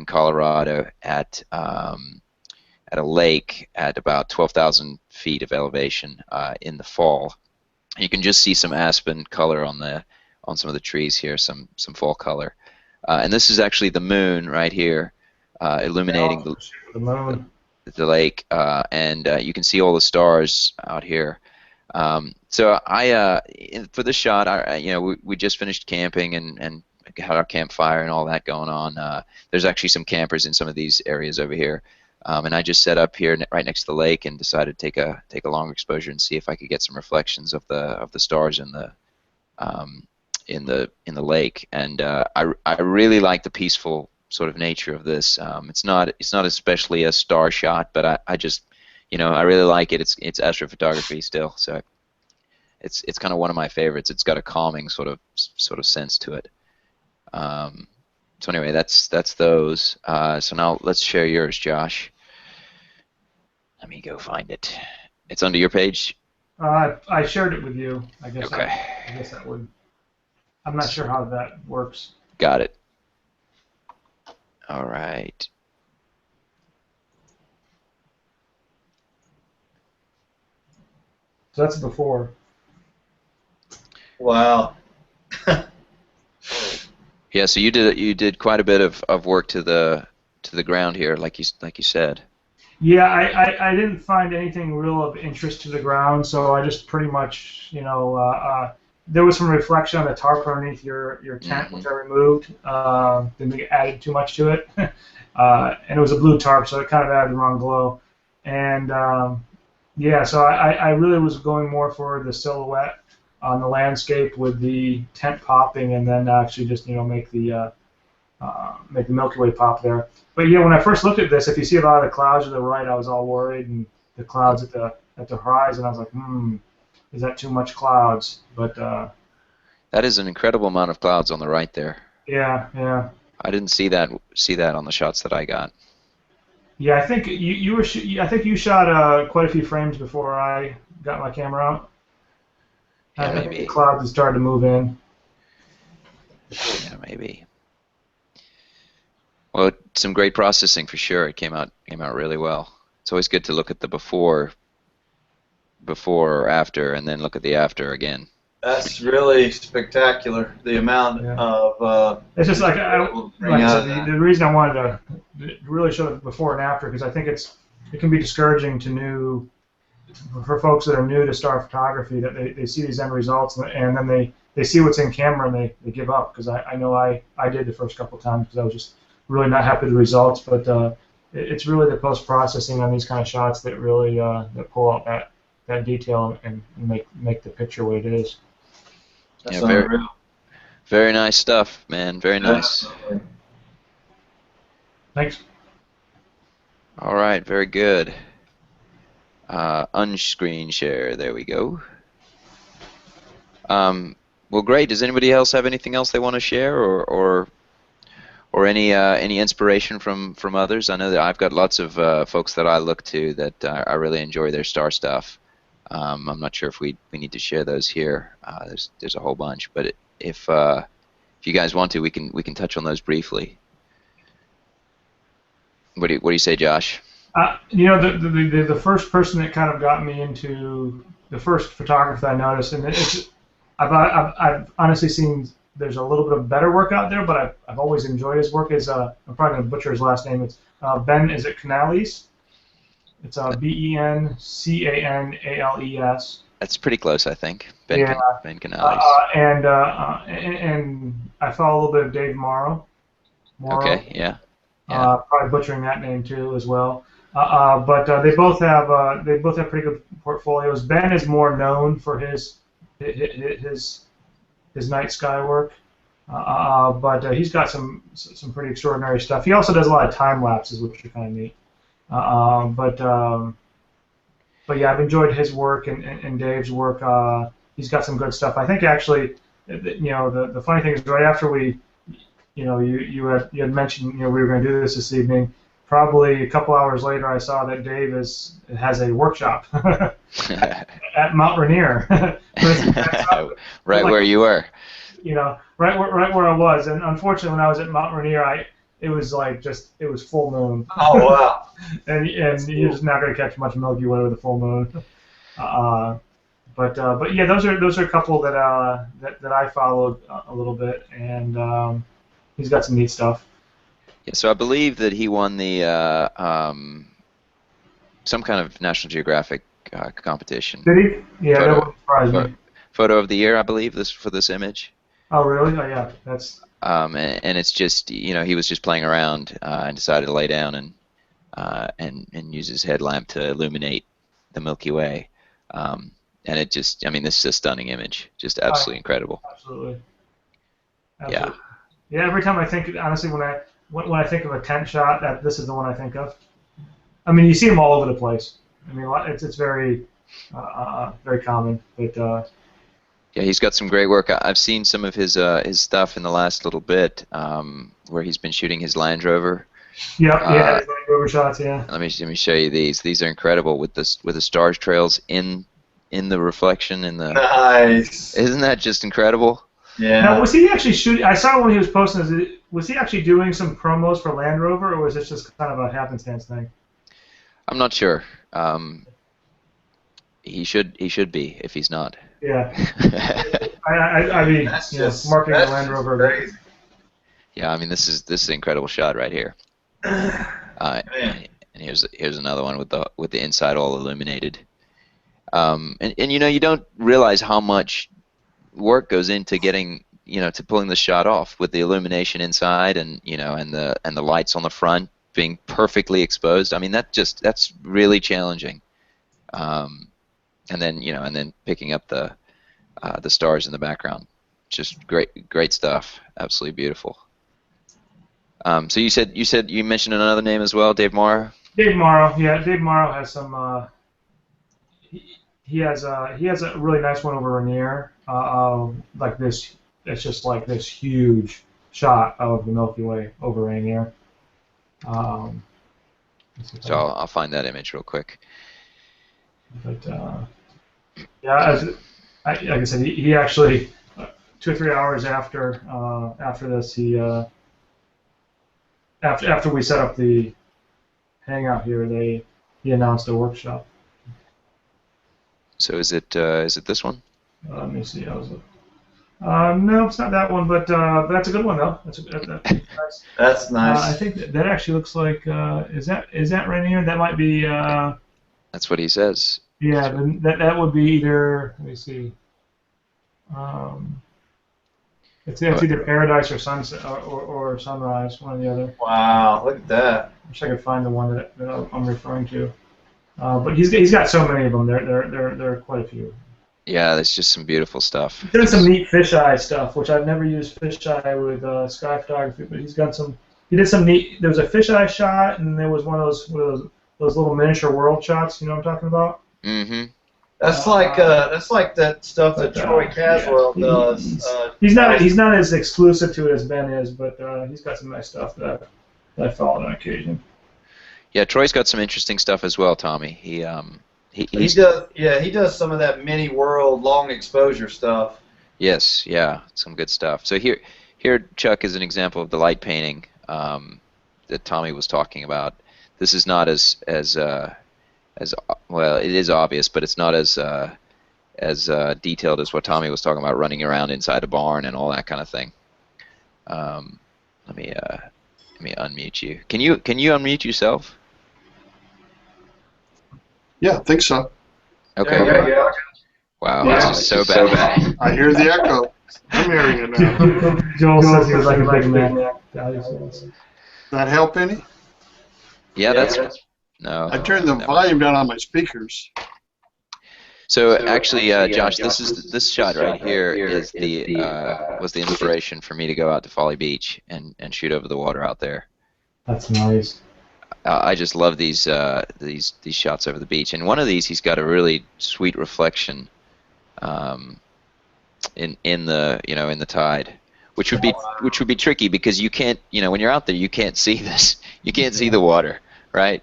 S2: Colorado at a lake at about 12,000 feet of elevation in the fall. You can just see some aspen color on some of the trees here, some fall color, and this is actually the moon right here, illuminating the lake, and you can see all the stars out here. So for this shot, we just finished camping and had our campfire and all that going on. There's actually some campers in some of these areas over here, and I just set up here right next to the lake and decided to take a longer exposure and see if I could get some reflections of the stars in the lake. And I really like the peaceful sort of nature of this. It's not especially a star shot, but I just I really like it. It's astrophotography still, so it's kind of one of my favorites. It's got a calming sort of sense to it. So anyway, that's those. So now let's share yours, Josh. Let me go find it. It's under your page,
S1: I shared it with you. I guess.
S2: Okay.
S1: I guess that would. I'm not sure how that works.
S2: Got it. All right.
S1: So that's before.
S3: Wow.
S2: Yeah. So you did quite a bit of work to the ground here, like you said.
S1: Yeah, I didn't find anything real of interest to the ground, so I just pretty much, there was some reflection on the tarp underneath your tent,
S2: Mm-hmm.
S1: which I removed. Didn't think it added too much to it. And it was a blue tarp, so it kind of added the wrong glow. And yeah, so I really was going more for the silhouette on the landscape with the tent popping, and then actually just make the Milky Way pop there. But yeah, when I first looked at this, if you see a lot of the clouds to the right, I was all worried, and the clouds at the horizon, I was like, is that too much clouds? But
S2: that is an incredible amount of clouds on the right there.
S1: Yeah.
S2: I didn't see that on the shots that I got.
S1: Yeah, I think I think you shot quite a few frames before I got my camera out.
S2: Yeah,
S1: I think
S2: maybe.
S1: the clouds had started to move in.
S2: Yeah, maybe. Well, some great processing for sure. It came out really well. It's always good to look at the before or after, and then look at the after again.
S3: That's really spectacular. The amount of
S1: it's just like the reason I wanted to really show the before and after, because I think it can be discouraging for folks that are new to star photography, that they see these end results and then they see what's in camera and they give up, because I know I did the first couple of times because I was just really not happy with the results. But it's really the post-processing on these kind of shots that really that pull out that detail and make the picture what it is.
S3: That's
S2: very nice stuff, man. Very nice.
S1: Thanks.
S2: All right, very good. Unscreen share. There we go. Well, great. Does anybody else have anything else they want to share, or any inspiration from others? I know that I've got lots of folks that I look to that I really enjoy their star stuff. I'm not sure if we need to share those here. There's a whole bunch, but if you guys want to, we can touch on those briefly. What do you say, Josh?
S1: The first person that kind of got me into the first photographer I noticed, and I've honestly seen there's a little bit of better work out there, but I've always enjoyed his work. I'm probably going to butcher his last name. It's Ben. Is it Canales? It's Bencanales.
S2: That's pretty close, I think. Ben Canales.
S1: And I follow a little bit of Dave Morrow.
S2: Okay, yeah.
S1: Probably butchering that name too as well. But they both have pretty good portfolios. Ben is more known for his night sky work, but he's got some pretty extraordinary stuff. He also does a lot of time lapses, which are kind of neat. But yeah, I've enjoyed his work and Dave's work. He's got some good stuff. I think actually, the funny thing is, right after you had mentioned we were going to do this evening. Probably a couple hours later, I saw that Dave has a workshop at Mount Rainier.
S2: Right where you were.
S1: Right where I was. And unfortunately, when I was at Mount Rainier, it was full moon.
S3: Oh wow!
S1: and you're just not going to catch much Milky Way with a full moon. But yeah, those are a couple that I followed a little bit, and he's got some neat stuff.
S2: Yeah, so I believe that he won the some kind of National Geographic competition.
S1: Did he? Yeah, that wouldn't surprise me.
S2: Photo of the year, I believe, for this image.
S1: Oh really? Oh yeah, that's.
S2: And it's just he was just playing around and decided to lay down and use his headlamp to illuminate the Milky Way, and it just this is a stunning image, just absolutely incredible.
S1: Absolutely.
S2: Yeah.
S1: Yeah. Every time I think, honestly, when I think of a tent shot, this is the one I think of. You see them all over the place. It's very very common, but.
S2: Yeah, he's got some great work. I've seen some of his stuff in the last little bit, where he's been shooting his Land Rover.
S1: Yeah, his Land Rover shots. Yeah.
S2: Let me show you these. These are incredible with the star trails in in the reflection in the.
S3: Nice.
S2: Isn't that just incredible?
S3: Yeah.
S1: Now, was he actually shooting? I saw when he was posting. Was he actually doing some promos for Land Rover, or was this just kind of a happenstance thing?
S2: I'm not sure. He should be if he's not.
S1: Yeah. I mean,
S3: That's
S1: you know,
S3: just
S1: marketing
S3: that's
S1: the Land
S3: just
S1: Rover.
S3: crazy.
S2: Yeah, I mean this is an incredible shot right here.
S3: Man.
S2: And here's another one with the inside all illuminated. And you know, you don't realize how much work goes into getting, you know, to pulling the shot off with the illumination inside, and you know, and the lights on the front being perfectly exposed. I mean, that's really challenging. And then, you know, and then picking up the stars in the background, just great stuff. Absolutely beautiful. So you mentioned another name as well, Dave Morrow.
S1: Dave Morrow, yeah. Dave Morrow has some. He has a really nice one over Rainier. Like this, it's just like this huge shot of the Milky Way over Rainier.
S2: So I'll find that image real quick.
S1: But yeah, like I said, he actually 2 or 3 hours after this, he after we set up the hangout here, he announced a workshop.
S2: So is it this one?
S1: Let me see. No, it's not that one, but that's a good one though. That's nice.
S3: That's nice.
S1: I think that actually looks like is that Rainier? That might be.
S2: That's what he says.
S1: Yeah, then that would be either. Let me see. It's either Paradise or Sunset or Sunrise, one or the other.
S3: Wow, look at that.
S1: I wish I could find the one that I'm referring to. But he's got so many of them. There are quite a few.
S2: Yeah, there's just some beautiful stuff.
S1: He's done some neat fisheye stuff, which I've never used fisheye with sky photography, but he's got some. He did some neat. There was a fisheye shot, and there was one of those little miniature world shots. You know what I'm talking about?
S2: Mm-hmm.
S3: That's like that stuff that Troy Caswell does.
S1: He's not as exclusive to it as Ben is, but he's got some nice stuff that I followed on occasion.
S2: Yeah, Troy's got some interesting stuff as well, Tommy. He
S3: does some of that mini world long exposure stuff.
S2: Yes, yeah, some good stuff. So here Chuck is an example of the light painting that Tommy was talking about. This is not as well. It is obvious, but it's not as detailed as what Tommy was talking about, running around inside a barn and all that kind of thing. Let me unmute you. Can you unmute yourself?
S4: Yeah, I think so.
S2: Okay.
S3: Yeah.
S2: Wow,
S4: Yeah.
S2: this is so bad.
S4: I hear the echo. I'm hearing it now.
S1: Joel says he was like a big man.
S4: Does that help any?
S2: Yeah, that's no.
S4: I turned the volume down on my speakers.
S2: So actually, Josh, this shot right here is was the inspiration for me to go out to Folly Beach and shoot over the water out there.
S1: That's nice.
S2: I just love these shots over the beach, and one of these he's got a really sweet reflection in the tide, which would be tricky because you can't, when you're out there, you can't see this, you can't see the water, right?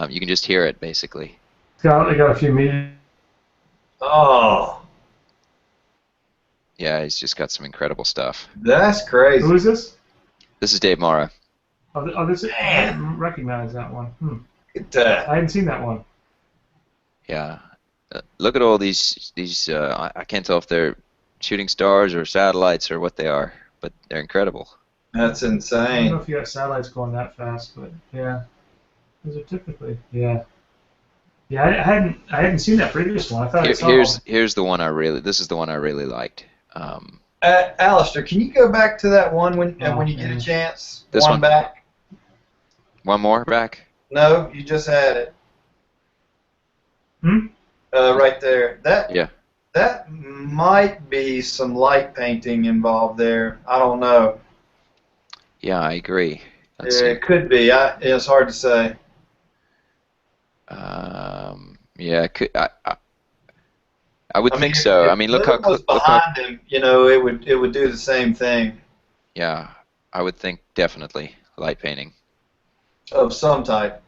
S2: You can just hear it basically.
S1: They got a few meters.
S3: Oh,
S2: yeah, he's just got some incredible stuff.
S3: that's crazy.
S1: Who is this?
S2: This is Dave Morrow.
S1: This I didn't recognize that one.
S3: Look at that.
S1: I hadn't seen that one.
S2: Yeah, look at all these. I can't tell if they're shooting stars or satellites or what they are, but they're incredible.
S3: That's
S1: I don't
S3: insane.
S1: know if you got satellites going that fast, but yeah, those are typically Yeah, I hadn't seen that previous one. I thought I saw
S2: Here's the one This is the one I really liked.
S3: Alistair, can you go back to that one when you get a chance?
S2: This one?
S3: Back.
S2: One more back.
S3: No, you just had it.
S1: Hmm?
S3: Right there.
S2: Yeah.
S3: That might be some light painting involved there. I don't know.
S2: Yeah, I agree. Let's
S3: Yeah,
S2: see.
S3: it could be. It's hard to say.
S2: Yeah, I would think so. I mean, look how
S3: was behind him. It would do the same thing.
S2: Yeah, I would think definitely light painting.
S3: Of some type.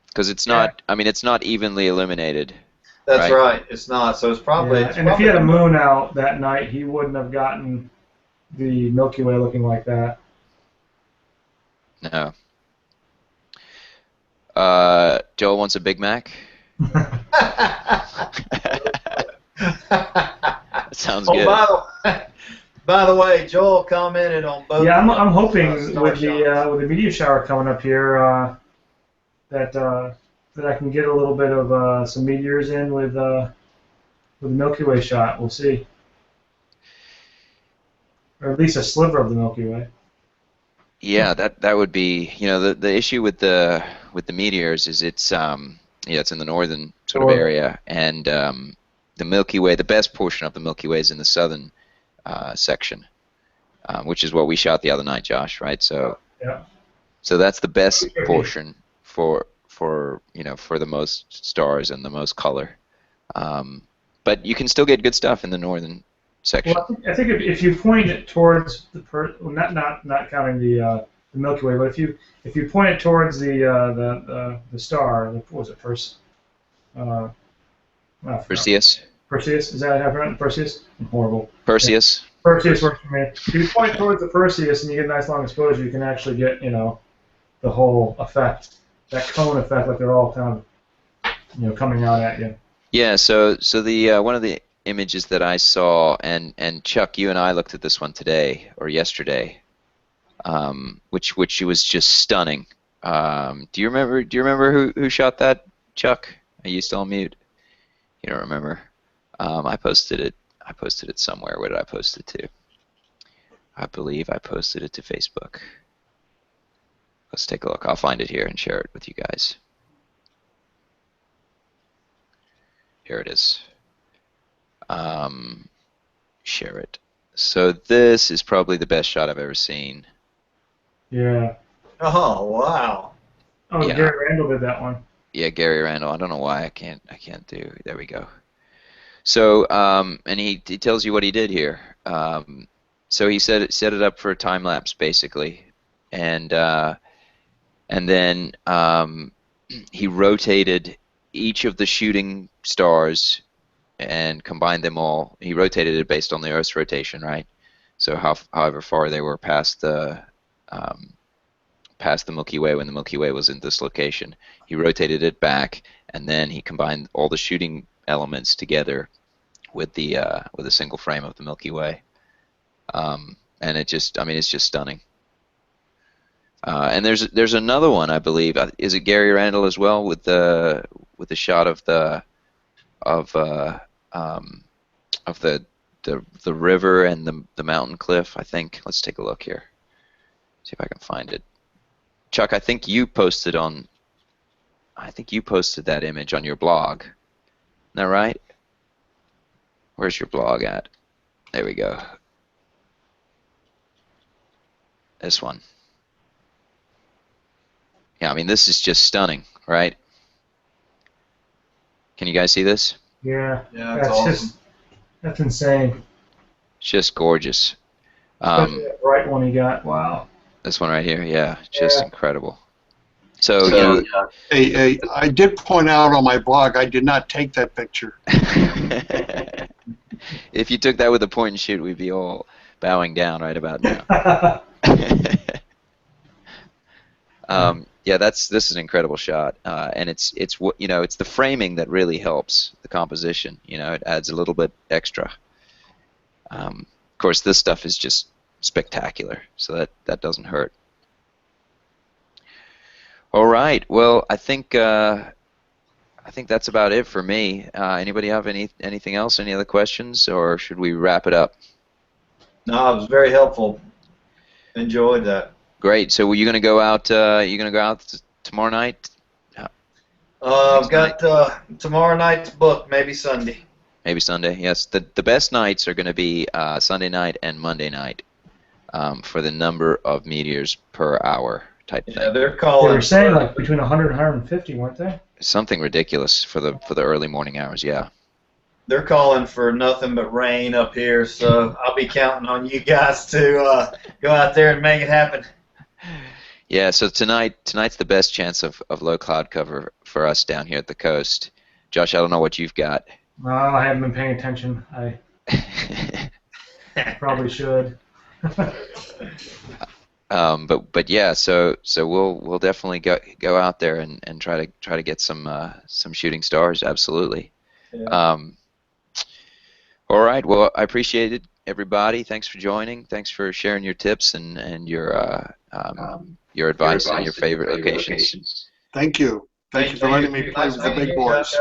S2: Because it's not. I mean, it's not evenly illuminated.
S3: That's right. It's not. So it's probably.
S1: Yeah.
S3: It's
S1: and
S3: probably,
S1: if he had a moon out that night, he wouldn't have gotten the Milky Way looking like that.
S2: No. Joel wants a Big Mac. That sounds good.
S3: By the way, Joel commented on both.
S1: Yeah, I'm hoping with the meteor shower coming up here that I can get a little bit of some meteors in with the Milky Way shot. We'll see, or at least a sliver of the Milky Way.
S2: Yeah, that would be, you know, the issue with the meteors is it's it's in the northern sort of area, and the Milky Way, the best portion of the Milky Way is in the southern section, which is what we shot the other night, Josh, right? So
S1: yeah.
S2: So that's the best portion for the most stars and the most color. But you can still get good stuff in the northern section.
S1: Well, I think if you point it towards not counting the Milky Way, but if you point it towards the star, what was it,
S2: Perseus.
S1: Perseus, is that how you pronounce it? Perseus? I'm horrible.
S2: Perseus.
S1: Yeah. Perseus works for me. If you point towards the Perseus and you get a nice long exposure, you can actually get the whole effect, that cone effect, like they're all kind of coming out at you.
S2: Yeah. So the one of the images that I saw, and Chuck, you and I looked at this one today or yesterday, which was just stunning. Do you remember who shot that, Chuck? Are you still on mute? You don't remember? I posted it somewhere. Where did I post it to? I believe I posted it to Facebook. Let's take a look. I'll find it here and share it with you guys. Here it is. Share it. So this is probably the best shot I've ever seen.
S1: Yeah.
S3: Oh wow.
S1: Oh,
S2: yeah.
S1: Gary Randall did that one.
S2: Yeah, Gary Randall. I don't know why I can't do. There we go. So and he tells you what he did here. So he set it up for a time lapse basically, and then he rotated each of the shooting stars and combined them all. He rotated it based on the Earth's rotation, right? So however far they were past the Milky Way when the Milky Way was in this location, he rotated it back, and then he combined all the shooting elements together with a single frame of the Milky Way, and it's just stunning. And there's another one, I believe. Is it Gary Randall as well, with the shot of the river and the mountain cliff, I think. Let's take a look here. See if I can find it. Chuck, I think you posted that image on your blog. Isn't that right? Where's your blog at? There we go. This one. Yeah, I mean, this is just stunning, right? Can you guys see this?
S1: Yeah.
S3: Yeah, that's awesome.
S1: That's insane.
S2: It's just gorgeous.
S1: Especially that bright one he got. Wow.
S2: This one right here, yeah, just incredible. So
S4: Hey, I did point out on my blog I did not take that picture.
S2: If you took that with a point and shoot, we'd be all bowing down right about now. Yeah, this is an incredible shot, and it's the framing that really helps the composition. It adds a little bit extra. Of course, this stuff is just spectacular, so that doesn't hurt. All right, well, I think that's about it for me. Anybody have anything else? Any other questions, or should we wrap it up?
S3: No, it was very helpful. Enjoyed that.
S2: Great. So, were you going to go out? Tomorrow night?
S3: I've got tomorrow night's book. Maybe Sunday.
S2: Maybe Sunday. Yes. The best nights are going to be Sunday night and Monday night for the number of meteors per hour type thing.
S3: Yeah, they're calling.
S1: They were saying like between 100 and 150, weren't they?
S2: Something ridiculous for the early morning hours. Yeah.
S3: They're calling for nothing but rain up here, so I'll be counting on you guys to go out there and make it happen.
S2: Yeah, so tonight's the best chance of low cloud cover for us down here at the coast. Josh, I don't know what you've got.
S1: I haven't been paying attention. I probably should.
S2: But yeah, so we'll definitely go out there and try to get some shooting stars. Absolutely.
S3: Yeah.
S2: All right. Well, I appreciate it, everybody. Thanks for joining. Thanks for sharing your tips and your advice and your favorite locations.
S4: Thank you. Thank you for letting me play with the big boys.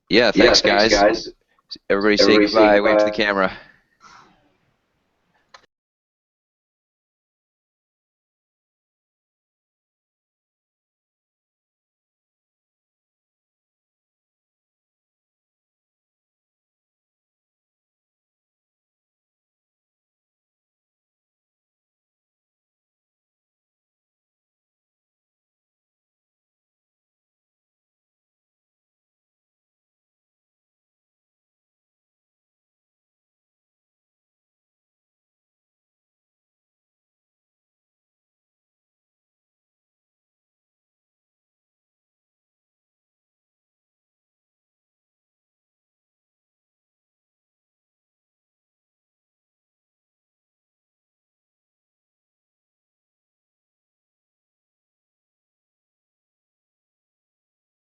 S2: Yeah. Thanks, guys. Everybody say goodbye. Wave to the camera.